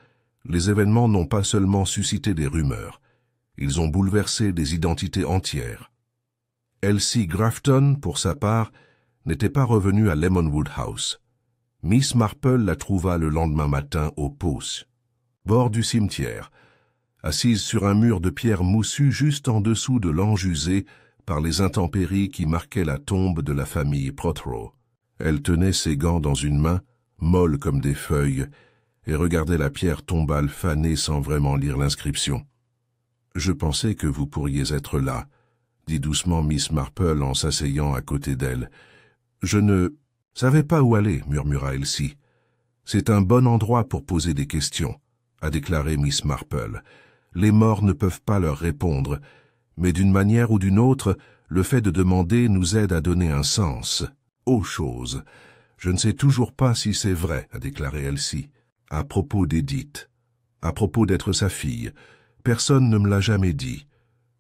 A: les événements n'ont pas seulement suscité des rumeurs, ils ont bouleversé des identités entières. Elsie Grafton, pour sa part, n'était pas revenue à Lemonwood House. Miss Marple la trouva le lendemain matin au Pause, bord du cimetière, assise sur un mur de pierre moussue juste en dessous de l'ange usé par les intempéries qui marquaient la tombe de la famille Prothero. Elle tenait ses gants dans une main, molle comme des feuilles, et regardait la pierre tombale fanée sans vraiment lire l'inscription. « Je pensais que vous pourriez être là, » dit doucement Miss Marple en s'asseyant à côté d'elle. « Je ne savais pas où aller, » murmura Elsie. « C'est un bon endroit pour poser des questions, » a déclaré Miss Marple. « Les morts ne peuvent pas leur répondre, mais d'une manière ou d'une autre, le fait de demander nous aide à donner un sens aux choses. Je ne sais toujours pas si c'est vrai, » a déclaré Elsie. « À propos d'Edith, à propos d'être sa fille, personne ne me l'a jamais dit.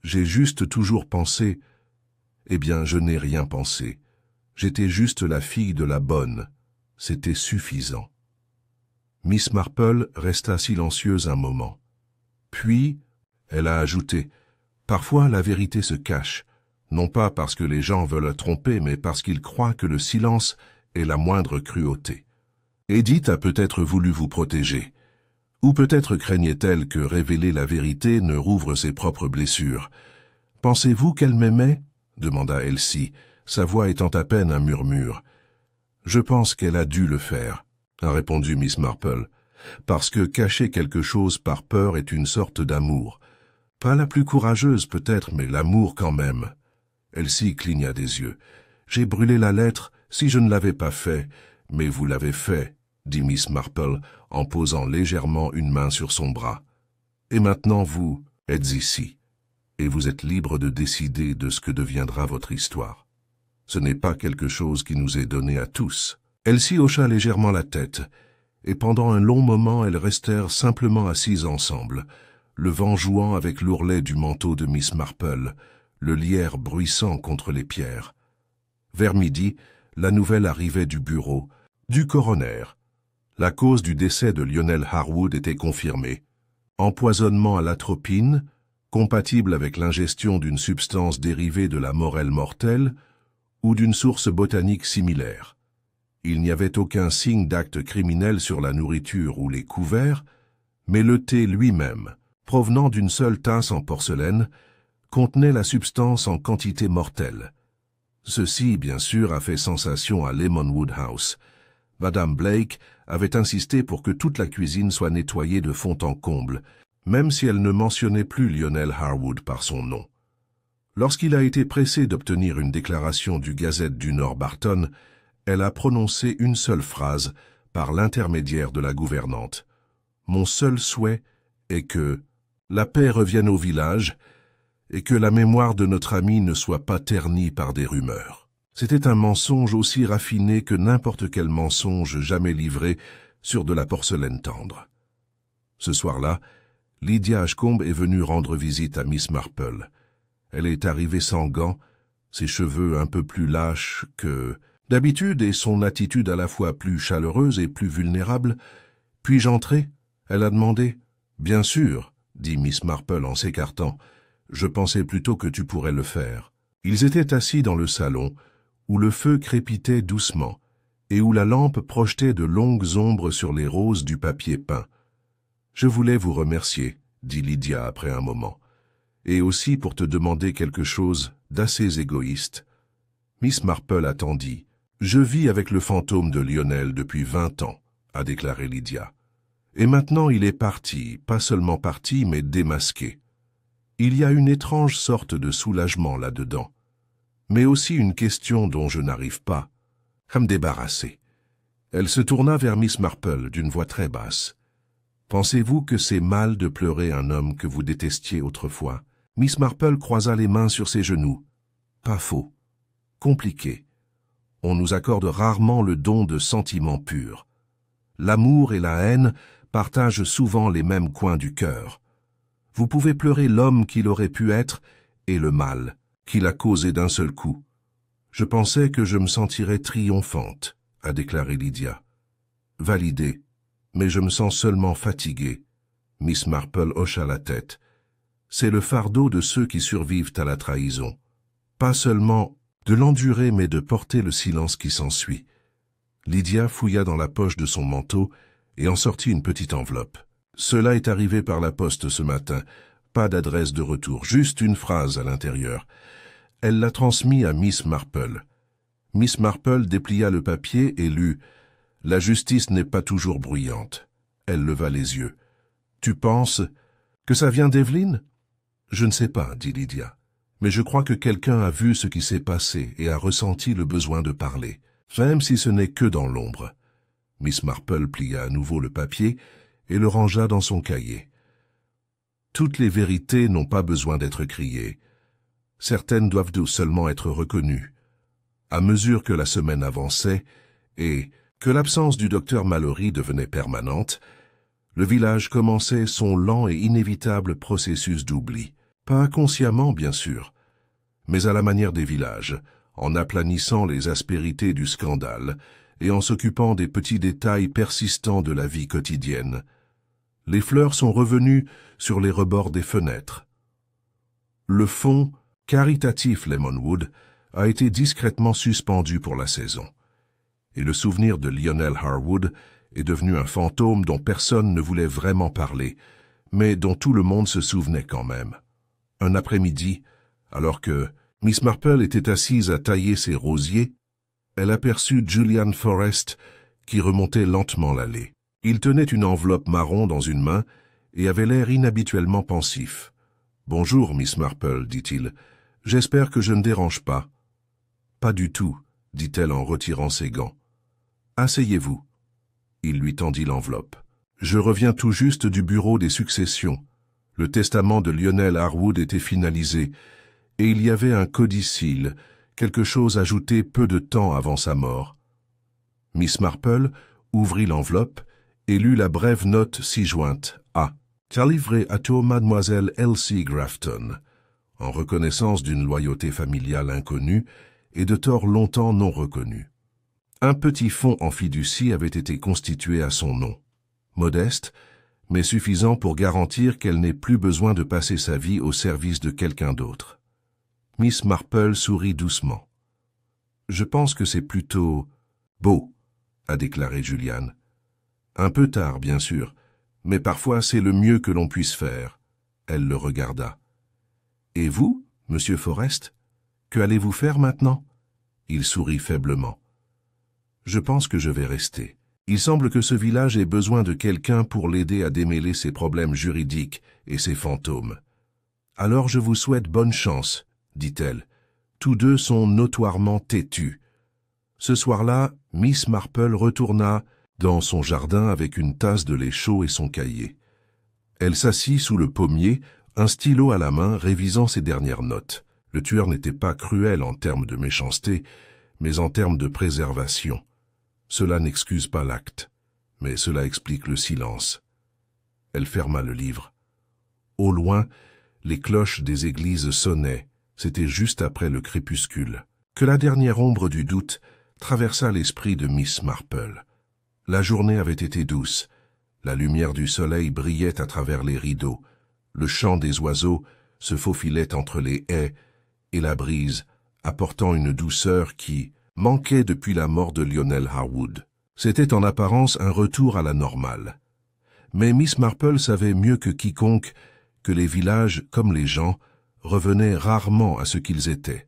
A: J'ai juste toujours pensé... Eh bien, je n'ai rien pensé. J'étais juste la fille de la bonne. C'était suffisant. » Miss Marple resta silencieuse un moment. Puis, elle a ajouté, « Parfois, la vérité se cache, non pas parce que les gens veulent tromper, mais parce qu'ils croient que le silence est la moindre cruauté. Edith a peut-être voulu vous protéger. Ou peut-être craignait-elle que révéler la vérité ne rouvre ses propres blessures. « Pensez-vous qu'elle m'aimait » demanda Elsie, sa voix étant à peine un murmure. « Je pense qu'elle a dû le faire, » a répondu Miss Marple, « parce que cacher quelque chose par peur est une sorte d'amour. Pas la plus courageuse peut-être, mais l'amour quand même. » Elsie cligna des yeux. « J'ai brûlé la lettre si je ne l'avais pas fait, mais vous l'avez fait, » dit Miss Marple en posant légèrement une main sur son bras. « Et maintenant vous êtes ici, et vous êtes libre de décider de ce que deviendra votre histoire. Ce n'est pas quelque chose qui nous est donné à tous. » Elsie hocha légèrement la tête, et pendant un long moment elles restèrent simplement assises ensemble, le vent jouant avec l'ourlet du manteau de Miss Marple, le lierre bruissant contre les pierres. Vers midi, la nouvelle arrivait du bureau, du coroner. La cause du décès de Lionel Harwood était confirmée. Empoisonnement à l'atropine, compatible avec l'ingestion d'une substance dérivée de la morelle mortelle, ou d'une source botanique similaire. Il n'y avait aucun signe d'acte criminel sur la nourriture ou les couverts, mais le thé lui-même, provenant d'une seule tasse en porcelaine, contenait la substance en quantité mortelle. Ceci, bien sûr, a fait sensation à Lemonwood House. Madame Blake avait insisté pour que toute la cuisine soit nettoyée de fond en comble, même si elle ne mentionnait plus Lionel Harwood par son nom. Lorsqu'il a été pressé d'obtenir une déclaration du Gazette du Nord Barton, elle a prononcé une seule phrase par l'intermédiaire de la gouvernante. « Mon seul souhait est que la paix revienne au village et que la mémoire de notre ami ne soit pas ternie par des rumeurs. » C'était un mensonge aussi raffiné que n'importe quel mensonge jamais livré sur de la porcelaine tendre. Ce soir-là, Lydia Ashcombe est venue rendre visite à Miss Marple. Elle est arrivée sans gants, ses cheveux un peu plus lâches que d'habitude et son attitude à la fois plus chaleureuse et plus vulnérable. « Puis-je entrer ?» elle a demandé. « Bien sûr, » dit Miss Marple en s'écartant. « Je pensais plutôt que tu pourrais le faire. » Ils étaient assis dans le salon, où le feu crépitait doucement, et où la lampe projetait de longues ombres sur les roses du papier peint. « Je voulais vous remercier, » dit Lydia après un moment, « et aussi pour te demander quelque chose d'assez égoïste. » Miss Marple attendit. « Je vis avec le fantôme de Lionel depuis 20 ans, » a déclaré Lydia. « Et maintenant il est parti, pas seulement parti, mais démasqué. Il y a une étrange sorte de soulagement là-dedans. Mais aussi une question dont je n'arrive pas à me débarrasser. » Elle se tourna vers Miss Marple d'une voix très basse. « Pensez-vous que c'est mal de pleurer un homme que vous détestiez autrefois ?» Miss Marple croisa les mains sur ses genoux. « Pas faux. Compliqué. On nous accorde rarement le don de sentiments purs. L'amour et la haine partagent souvent les mêmes coins du cœur. Vous pouvez pleurer l'homme qu'il aurait pu être et le mal qu'il a causé d'un seul coup. Je pensais que je me sentirais triomphante, » a déclaré Lydia. « Validé, mais je me sens seulement fatiguée. » Miss Marple hocha la tête. « C'est le fardeau de ceux qui survivent à la trahison. Pas seulement de l'endurer, mais de porter le silence qui s'ensuit. » Lydia fouilla dans la poche de son manteau et en sortit une petite enveloppe. Cela est arrivé par la poste ce matin. Pas d'adresse de retour, juste une phrase à l'intérieur. Elle l'a transmis à Miss Marple. Miss Marple déplia le papier et lut « La justice n'est pas toujours bruyante. » Elle leva les yeux. « Tu penses que ça vient d'Evelyn ?»« Je ne sais pas, » dit Lydia. « Mais je crois que quelqu'un a vu ce qui s'est passé et a ressenti le besoin de parler, même si ce n'est que dans l'ombre. » Miss Marple plia à nouveau le papier et le rangea dans son cahier. Toutes les vérités n'ont pas besoin d'être criées. Certaines doivent seulement être reconnues. À mesure que la semaine avançait et que l'absence du docteur Mallory devenait permanente, le village commençait son lent et inévitable processus d'oubli. Pas inconsciemment, bien sûr, mais à la manière des villages, en aplanissant les aspérités du scandale et en s'occupant des petits détails persistants de la vie quotidienne. Les fleurs sont revenues sur les rebords des fenêtres. Le fonds caritatif Lemonwood a été discrètement suspendu pour la saison. Et le souvenir de Lionel Harwood est devenu un fantôme dont personne ne voulait vraiment parler, mais dont tout le monde se souvenait quand même. Un après-midi, alors que Miss Marple était assise à tailler ses rosiers, elle aperçut Julian Forrest qui remontait lentement l'allée. Il tenait une enveloppe marron dans une main et avait l'air inhabituellement pensif. « Bonjour, Miss Marple, dit-il. J'espère que je ne dérange pas. »« Pas du tout, » dit-elle en retirant ses gants. « Asseyez-vous. » Il lui tendit l'enveloppe. « Je reviens tout juste du bureau des successions. Le testament de Lionel Harwood était finalisé, et il y avait un codicille, quelque chose ajouté peu de temps avant sa mort. » Miss Marple ouvrit l'enveloppe et lut la brève note ci-jointe à « T'as livré à toi mademoiselle Elsie Grafton » en reconnaissance d'une loyauté familiale inconnue et de torts longtemps non reconnus. Un petit fonds en fiducie avait été constitué à son nom, modeste, mais suffisant pour garantir qu'elle n'ait plus besoin de passer sa vie au service de quelqu'un d'autre. Miss Marple sourit doucement. « Je pense que c'est plutôt beau, » a déclaré Julian. « Un peu tard, bien sûr, mais parfois c'est le mieux que l'on puisse faire. » Elle le regarda. « Et vous, monsieur Forrest, que allez-vous faire maintenant ?» Il sourit faiblement. « Je pense que je vais rester. Il semble que ce village ait besoin de quelqu'un pour l'aider à démêler ses problèmes juridiques et ses fantômes. Alors je vous souhaite bonne chance, dit-elle. Tous deux sont notoirement têtus. » Ce soir-là, Miss Marple retourna dans son jardin avec une tasse de lait chaud et son cahier. Elle s'assit sous le pommier, un stylo à la main, révisant ses dernières notes. Le tueur n'était pas cruel en termes de méchanceté, mais en termes de préservation. Cela n'excuse pas l'acte, mais cela explique le silence. Elle ferma le livre. Au loin, les cloches des églises sonnaient. C'était juste après le crépuscule, que la dernière ombre du doute traversa l'esprit de Miss Marple. La journée avait été douce. La lumière du soleil brillait à travers les rideaux. Le chant des oiseaux se faufilait entre les haies et la brise, apportant une douceur qui manquait depuis la mort de Lionel Harwood. C'était en apparence un retour à la normale. Mais Miss Marple savait mieux que quiconque que les villages, comme les gens, revenaient rarement à ce qu'ils étaient.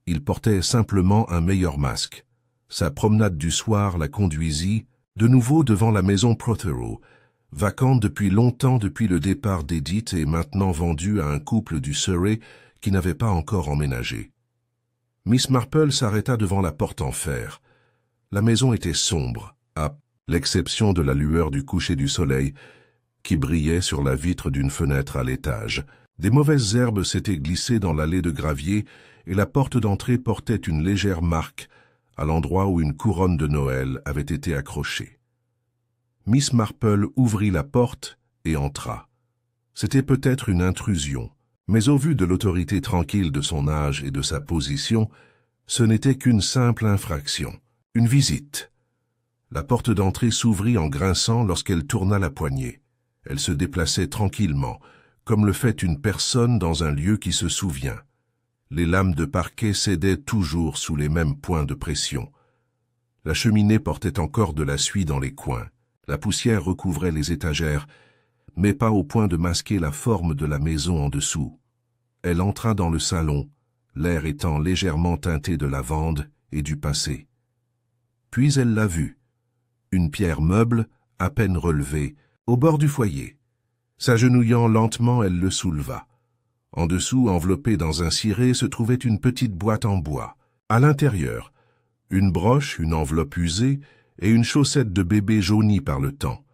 A: Ils portaient simplement un meilleur masque. Sa promenade du soir la conduisit de nouveau devant la maison Prothero, vacante depuis longtemps depuis le départ d'Edith et maintenant vendue à un couple du Surrey qui n'avait pas encore emménagé. Miss Marple s'arrêta devant la porte en fer. La maison était sombre, à l'exception de la lueur du coucher du soleil qui brillait sur la vitre d'une fenêtre à l'étage. Des mauvaises herbes s'étaient glissées dans l'allée de gravier et la porte d'entrée portait une légère marque à l'endroit où une couronne de Noël avait été accrochée. Miss Marple ouvrit la porte et entra. C'était peut-être une intrusion, mais au vu de l'autorité tranquille de son âge et de sa position, ce n'était qu'une simple infraction, une visite. La porte d'entrée s'ouvrit en grinçant lorsqu'elle tourna la poignée. Elle se déplaçait tranquillement, comme le fait une personne dans un lieu qui se souvient. Les lames de parquet cédaient toujours sous les mêmes points de pression. La cheminée portait encore de la suie dans les coins. La poussière recouvrait les étagères, mais pas au point de masquer la forme de la maison en dessous. Elle entra dans le salon, l'air étant légèrement teinté de lavande et du passé. Puis elle l'a vue, une pierre meuble, à peine relevée, au bord du foyer. S'agenouillant lentement, elle le souleva. En dessous, enveloppée dans un ciré, se trouvait une petite boîte en bois. À l'intérieur, une broche, une enveloppe usée et une chaussette de bébé jaunie par le temps.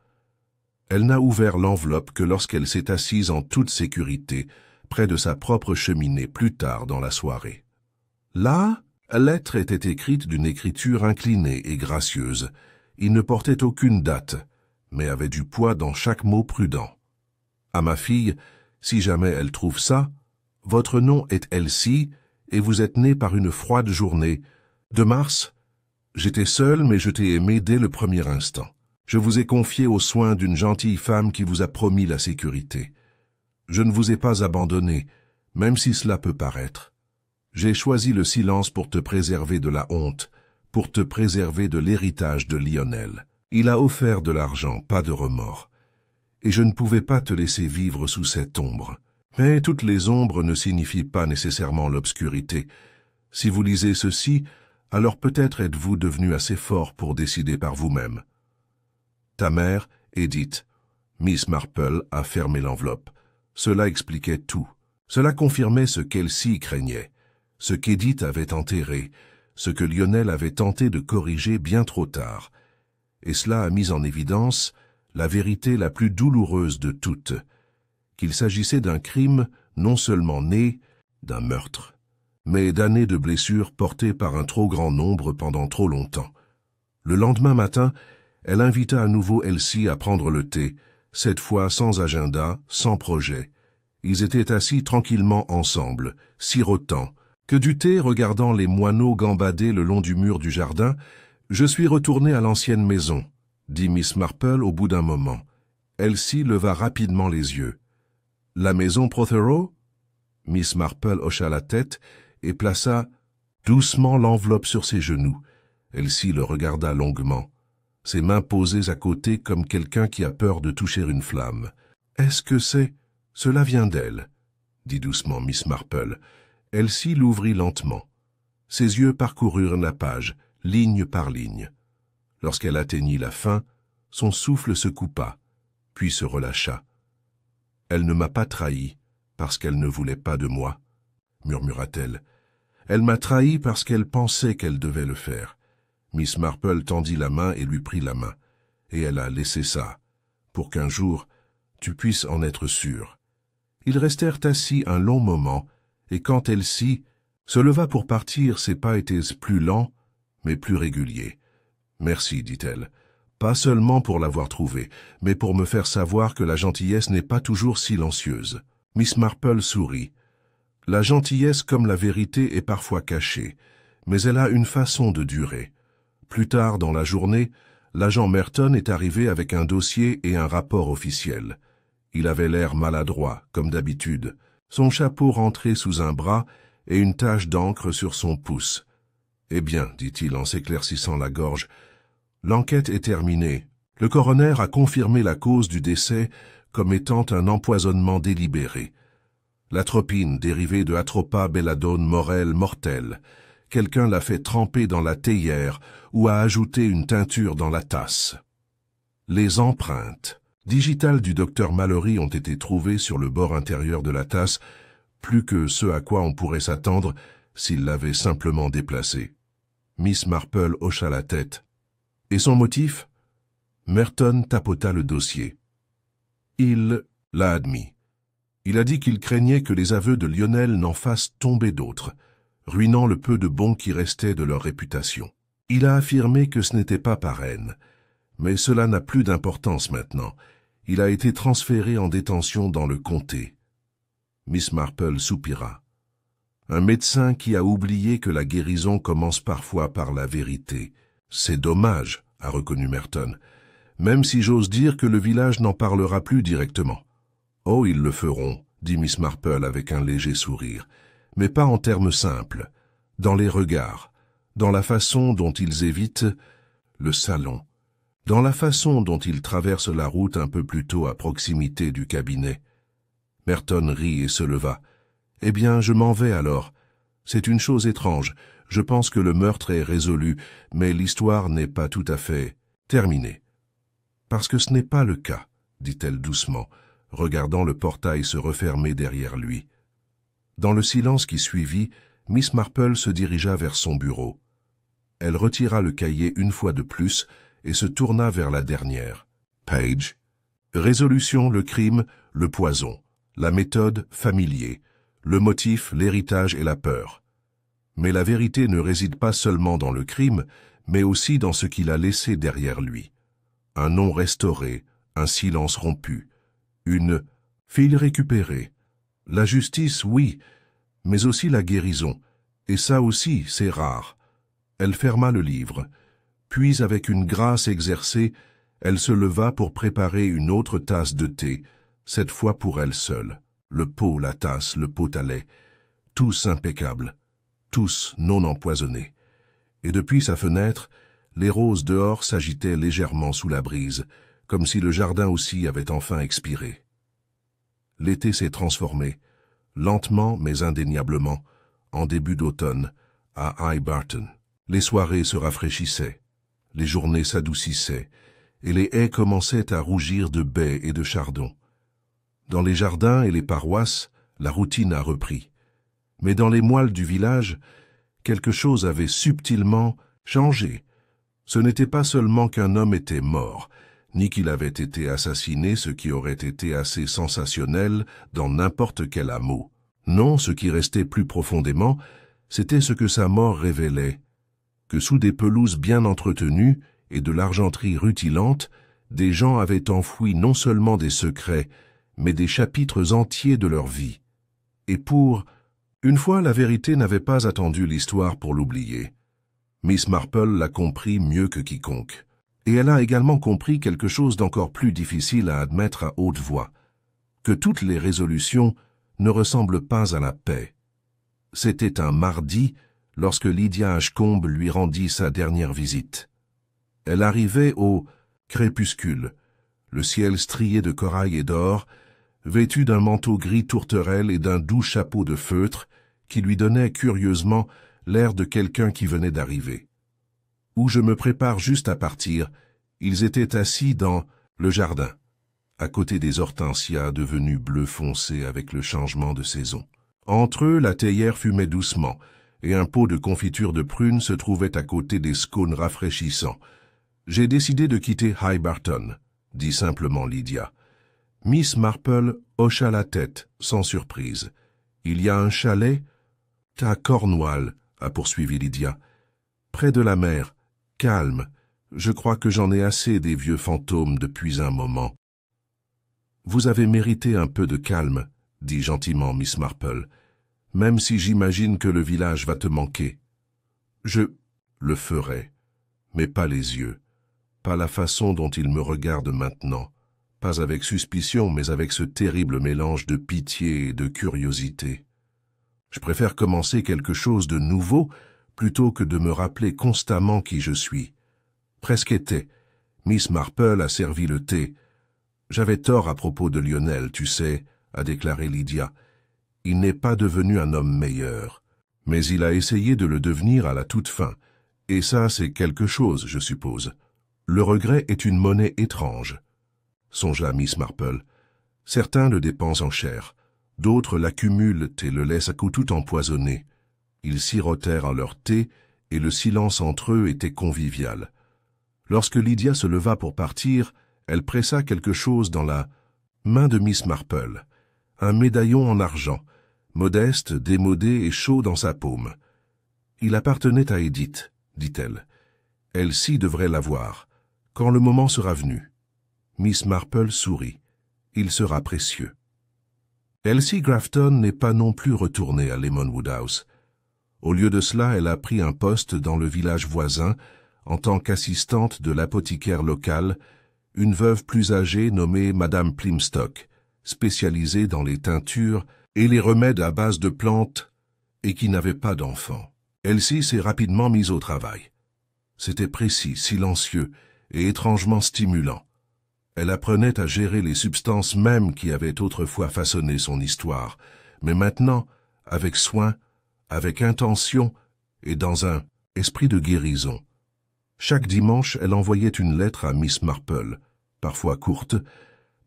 A: Elle n'a ouvert l'enveloppe que lorsqu'elle s'est assise en toute sécurité, près de sa propre cheminée plus tard dans la soirée. Là, la lettre était écrite d'une écriture inclinée et gracieuse. Il ne portait aucune date, mais avait du poids dans chaque mot prudent. À ma fille, si jamais elle trouve ça, votre nom est Elsie et vous êtes née par une froide journée de mars. J'étais seule, mais je t'ai aimé dès le premier instant. Je vous ai confié aux soins d'une gentille femme qui vous a promis la sécurité. Je ne vous ai pas abandonné, même si cela peut paraître. J'ai choisi le silence pour te préserver de la honte, pour te préserver de l'héritage de Lionel. Il a offert de l'argent, pas de remords. Et je ne pouvais pas te laisser vivre sous cette ombre. Mais toutes les ombres ne signifient pas nécessairement l'obscurité. Si vous lisez ceci, alors peut-être êtes-vous devenu assez fort pour décider par vous-même. Ta mère, Edith. Miss Marple a fermé l'enveloppe. Cela expliquait tout. Cela confirmait ce qu'Elsie craignait, ce qu'Edith avait enterré, ce que Lionel avait tenté de corriger bien trop tard. Et cela a mis en évidence la vérité la plus douloureuse de toutes, qu'il s'agissait d'un crime non seulement né d'un meurtre, mais d'années de blessures portées par un trop grand nombre pendant trop longtemps. Le lendemain matin, elle invita à nouveau Elsie à prendre le thé, cette fois sans agenda, sans projet. Ils étaient assis tranquillement ensemble, sirotant. Que du thé, regardant les moineaux gambader le long du mur du jardin, je suis retourné à l'ancienne maison, dit Miss Marple au bout d'un moment. Elsie leva rapidement les yeux. La maison Prothero? Miss Marple hocha la tête et plaça doucement l'enveloppe sur ses genoux. Elsie le regarda longuement, ses mains posées à côté comme quelqu'un qui a peur de toucher une flamme. « Est-ce que c'est... Cela vient d'elle » dit doucement Miss Marple. Elsie l'ouvrit lentement. Ses yeux parcoururent la page, ligne par ligne. Lorsqu'elle atteignit la fin, son souffle se coupa, puis se relâcha. « Elle ne m'a pas trahi parce qu'elle ne voulait pas de moi, » murmura-t-elle. « Elle m'a trahi parce qu'elle pensait qu'elle devait le faire. » Miss Marple tendit la main et lui prit la main, et elle a laissé ça, pour qu'un jour, tu puisses en être sûr. Ils restèrent assis un long moment, et quand Elsie se leva pour partir, ses pas étaient plus lents, mais plus réguliers. « Merci, dit-elle, pas seulement pour l'avoir trouvé, mais pour me faire savoir que la gentillesse n'est pas toujours silencieuse. » Miss Marple sourit. « La gentillesse comme la vérité est parfois cachée, mais elle a une façon de durer. » Plus tard dans la journée, l'agent Merton est arrivé avec un dossier et un rapport officiel. Il avait l'air maladroit, comme d'habitude, son chapeau rentré sous un bras et une tache d'encre sur son pouce. « Eh bien, dit-il en s'éclaircissant la gorge, l'enquête est terminée. Le coroner a confirmé la cause du décès comme étant un empoisonnement délibéré. L'atropine dérivée de Atropa belladone morel mortel. Quelqu'un l'a fait tremper dans la théière ou a ajouté une teinture dans la tasse. Les empreintes digitales du docteur Mallory ont été trouvées sur le bord intérieur de la tasse, plus que ce à quoi on pourrait s'attendre s'il l'avait simplement déplacée. Miss Marple hocha la tête. « Et son motif ?» Merton tapota le dossier. Il l'a admis. Il a dit qu'il craignait que les aveux de Lionel n'en fassent tomber d'autres, ruinant le peu de bon qui restait de leur réputation. Il a affirmé que ce n'était pas par haine, mais cela n'a plus d'importance maintenant. Il a été transféré en détention dans le comté. Miss Marple soupira. Un médecin qui a oublié que la guérison commence parfois par la vérité. C'est dommage, a reconnu Merton, même si j'ose dire que le village n'en parlera plus directement. Oh, ils le feront, dit Miss Marple avec un léger sourire, mais pas en termes simples, dans les regards, dans la façon dont ils évitent le salon, dans la façon dont il traverse la route un peu plus tôt à proximité du cabinet. Merton rit et se leva. « Eh bien, je m'en vais alors. C'est une chose étrange. Je pense que le meurtre est résolu, mais l'histoire n'est pas tout à fait terminée. » « Parce que ce n'est pas le cas, » dit-elle doucement, regardant le portail se refermer derrière lui. Dans le silence qui suivit, Miss Marple se dirigea vers son bureau. Elle retira le cahier une fois de plus et se tourna vers la dernière. Page. Résolution, le crime, le poison. La méthode, familier. Le motif, l'héritage et la peur. Mais la vérité ne réside pas seulement dans le crime, mais aussi dans ce qu'il a laissé derrière lui. Un nom restauré, un silence rompu, une fille récupérée. La justice, oui, mais aussi la guérison, et ça aussi, c'est rare. Elle ferma le livre, puis avec une grâce exercée, elle se leva pour préparer une autre tasse de thé, cette fois pour elle seule. Le pot, la tasse, le pot à lait, tous impeccables, tous non empoisonnés. Et depuis sa fenêtre, les roses dehors s'agitaient légèrement sous la brise, comme si le jardin aussi avait enfin expiré. L'été s'est transformé, lentement mais indéniablement, en début d'automne, à High Barton. Les soirées se rafraîchissaient, les journées s'adoucissaient, et les haies commençaient à rougir de baies et de chardons. Dans les jardins et les paroisses, la routine a repris. Mais dans les moelles du village, quelque chose avait subtilement changé. Ce n'était pas seulement qu'un homme était mort, ni qu'il avait été assassiné, ce qui aurait été assez sensationnel dans n'importe quel hameau. Non, ce qui restait plus profondément, c'était ce que sa mort révélait, que sous des pelouses bien entretenues et de l'argenterie rutilante, des gens avaient enfoui non seulement des secrets, mais des chapitres entiers de leur vie. Et une fois, la vérité n'avait pas attendu l'histoire pour l'oublier. Miss Marple l'a compris mieux que quiconque. Et elle a également compris quelque chose d'encore plus difficile à admettre à haute voix, que toutes les résolutions ne ressemblent pas à la paix. C'était un mardi lorsque Lydia Ashcombe lui rendit sa dernière visite. Elle arrivait au crépuscule, le ciel strié de corail et d'or, vêtue d'un manteau gris tourterelle et d'un doux chapeau de feutre qui lui donnait curieusement l'air de quelqu'un qui venait d'arriver. Où je me prépare juste à partir, ils étaient assis dans le jardin, à côté des hortensias devenues bleu foncé avec le changement de saison. Entre eux, la théière fumait doucement, et un pot de confiture de prunes se trouvait à côté des scones rafraîchissants. « J'ai décidé de quitter High Barton », dit simplement Lydia. Miss Marple hocha la tête, sans surprise. « Il y a un chalet ?»« À Cornwall », a poursuivi Lydia. « Près de la mer, calme. Je crois que j'en ai assez des vieux fantômes depuis un moment. »« Vous avez mérité un peu de calme, » dit gentiment Miss Marple, « même si j'imagine que le village va te manquer. Je le ferai, mais pas les yeux, pas la façon dont il me regarde maintenant, pas avec suspicion, mais avec ce terrible mélange de pitié et de curiosité. Je préfère commencer quelque chose de nouveau plutôt que de me rappeler constamment qui je suis. Presque été. Miss Marple a servi le thé. J'avais tort à propos de Lionel, tu sais, a déclaré Lydia. Il n'est pas devenu un homme meilleur, mais il a essayé de le devenir à la toute fin, et ça c'est quelque chose, je suppose. Le regret est une monnaie étrange, songea Miss Marple. Certains le dépensent en chair, d'autres l'accumulent et le laissent à coup tout empoisonné. Ils sirotèrent en leur thé, et le silence entre eux était convivial. Lorsque Lydia se leva pour partir, elle pressa quelque chose dans la main de Miss Marple, un médaillon en argent, modeste, démodé et chaud dans sa paume. « Il appartenait à Edith, » dit-elle. « Elle-ci devrait l'avoir, quand le moment sera venu. » Miss Marple sourit. « Il sera précieux. » Elsie Grafton n'est pas non plus retournée à Lemonwood House. Au lieu de cela, elle a pris un poste dans le village voisin en tant qu'assistante de l'apothicaire locale, une veuve plus âgée nommée Madame Plymstock, spécialisée dans les teintures et les remèdes à base de plantes et qui n'avait pas d'enfant. Elsie s'est rapidement mise au travail. C'était précis, silencieux et étrangement stimulant. Elle apprenait à gérer les substances mêmes qui avaient autrefois façonné son histoire, mais maintenant, avec soin, avec intention et dans un esprit de guérison. Chaque dimanche, elle envoyait une lettre à Miss Marple, parfois courte,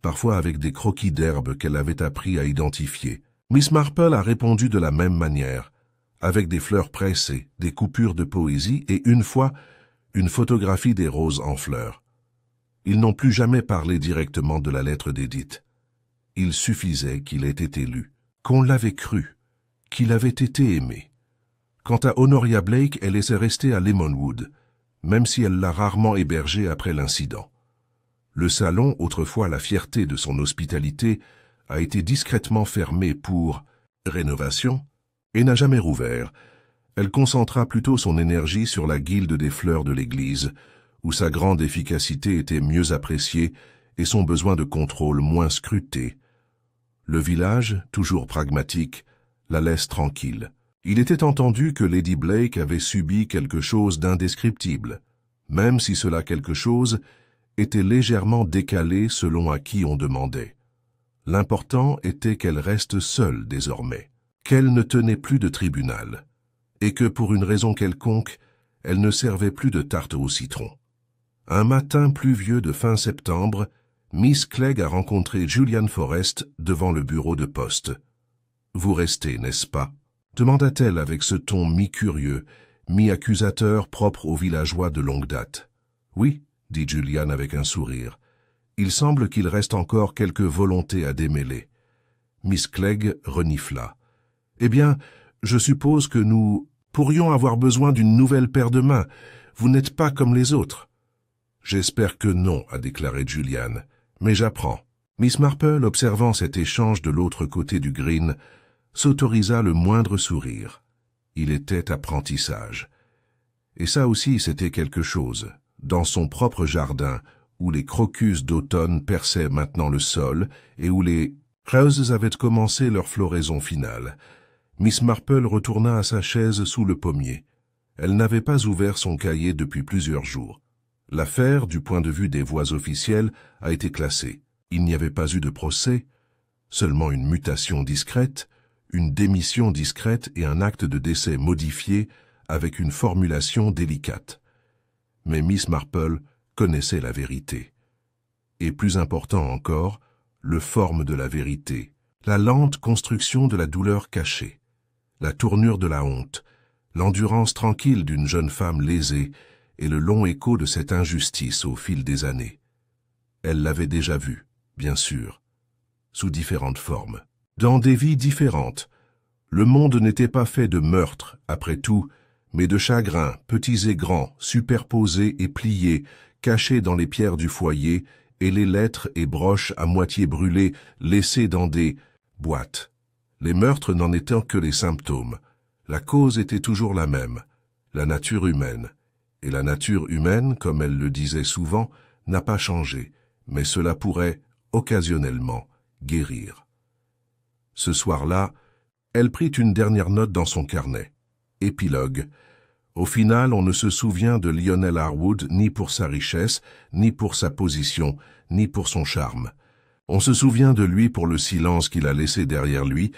A: parfois avec des croquis d'herbe qu'elle avait appris à identifier. Miss Marple a répondu de la même manière, avec des fleurs pressées, des coupures de poésie et une fois, une photographie des roses en fleurs. Ils n'ont plus jamais parlé directement de la lettre d'Edith. Il suffisait qu'il ait été lu, qu'on l'avait cru, qu'il avait été aimé. Quant à Honoria Blake, elle est restée à Lemonwood, même si elle l'a rarement hébergée après l'incident. Le salon, autrefois la fierté de son hospitalité, a été discrètement fermé pour rénovation et n'a jamais rouvert. Elle concentra plutôt son énergie sur la guilde des fleurs de l'église, où sa grande efficacité était mieux appréciée et son besoin de contrôle moins scruté. Le village, toujours pragmatique, la laisse tranquille. Il était entendu que Lady Blake avait subi quelque chose d'indescriptible, même si cela quelque chose était légèrement décalé selon à qui on demandait. L'important était qu'elle reste seule désormais, qu'elle ne tenait plus de tribunal, et que pour une raison quelconque, elle ne servait plus de tarte au citron. Un matin pluvieux de fin septembre, Miss Clegg a rencontré Julian Forrest devant le bureau de poste. « Vous restez, n'est-ce pas ?» demanda-t-elle avec ce ton mi-curieux, mi-accusateur propre aux villageois de longue date. « Oui, » dit Julian avec un sourire. « Il semble qu'il reste encore quelques volontés à démêler. » Miss Clegg renifla. « Eh bien, je suppose que nous pourrions avoir besoin d'une nouvelle paire de mains. Vous n'êtes pas comme les autres. » « J'espère que non, » a déclaré Julian, « mais j'apprends. » Miss Marple, observant cet échange de l'autre côté du green, s'autorisa le moindre sourire. Il était apprentissage. Et ça aussi, c'était quelque chose. Dans son propre jardin, où les crocus d'automne perçaient maintenant le sol et où les roses avaient commencé leur floraison finale, Miss Marple retourna à sa chaise sous le pommier. Elle n'avait pas ouvert son cahier depuis plusieurs jours. L'affaire, du point de vue des voies officielles, a été classée. Il n'y avait pas eu de procès, seulement une mutation discrète, une démission discrète et un acte de décès modifié avec une formulation délicate. Mais Miss Marple connaissait la vérité. Et plus important encore, le forme de la vérité, la lente construction de la douleur cachée, la tournure de la honte, l'endurance tranquille d'une jeune femme lésée et le long écho de cette injustice au fil des années. Elle l'avait déjà vu, bien sûr, sous différentes formes, dans des vies différentes. Le monde n'était pas fait de meurtres, après tout, mais de chagrins, petits et grands, superposés et pliés, cachés dans les pierres du foyer, et les lettres et broches à moitié brûlées, laissées dans des boîtes. Les meurtres n'en étant que les symptômes. La cause était toujours la même, la nature humaine. Et la nature humaine, comme elle le disait souvent, n'a pas changé, mais cela pourrait, occasionnellement, guérir. Ce soir-là, elle prit une dernière note dans son carnet. Épilogue. Au final, on ne se souvient de Lionel Harwood ni pour sa richesse, ni pour sa position, ni pour son charme. On se souvient de lui pour le silence qu'il a laissé derrière lui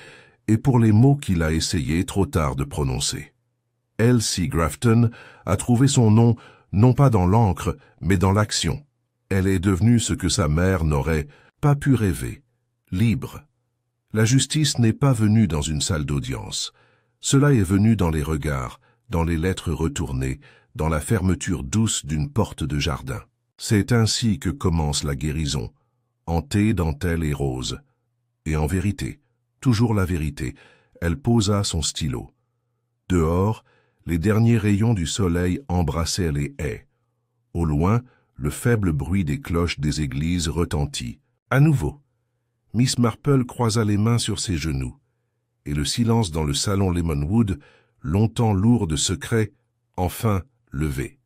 A: et pour les mots qu'il a essayé trop tard de prononcer. Elsie Grafton a trouvé son nom non pas dans l'encre, mais dans l'action. Elle est devenue ce que sa mère n'aurait pas pu rêver, libre. La justice n'est pas venue dans une salle d'audience. Cela est venu dans les regards, dans les lettres retournées, dans la fermeture douce d'une porte de jardin. C'est ainsi que commence la guérison, en thé, dentelle et rose. Et en vérité, toujours la vérité, elle posa son stylo. Dehors, les derniers rayons du soleil embrassaient les haies. Au loin, le faible bruit des cloches des églises retentit. À nouveau, Miss Marple croisa les mains sur ses genoux, et le silence dans le salon Lemonwood, longtemps lourd de secrets, enfin levé.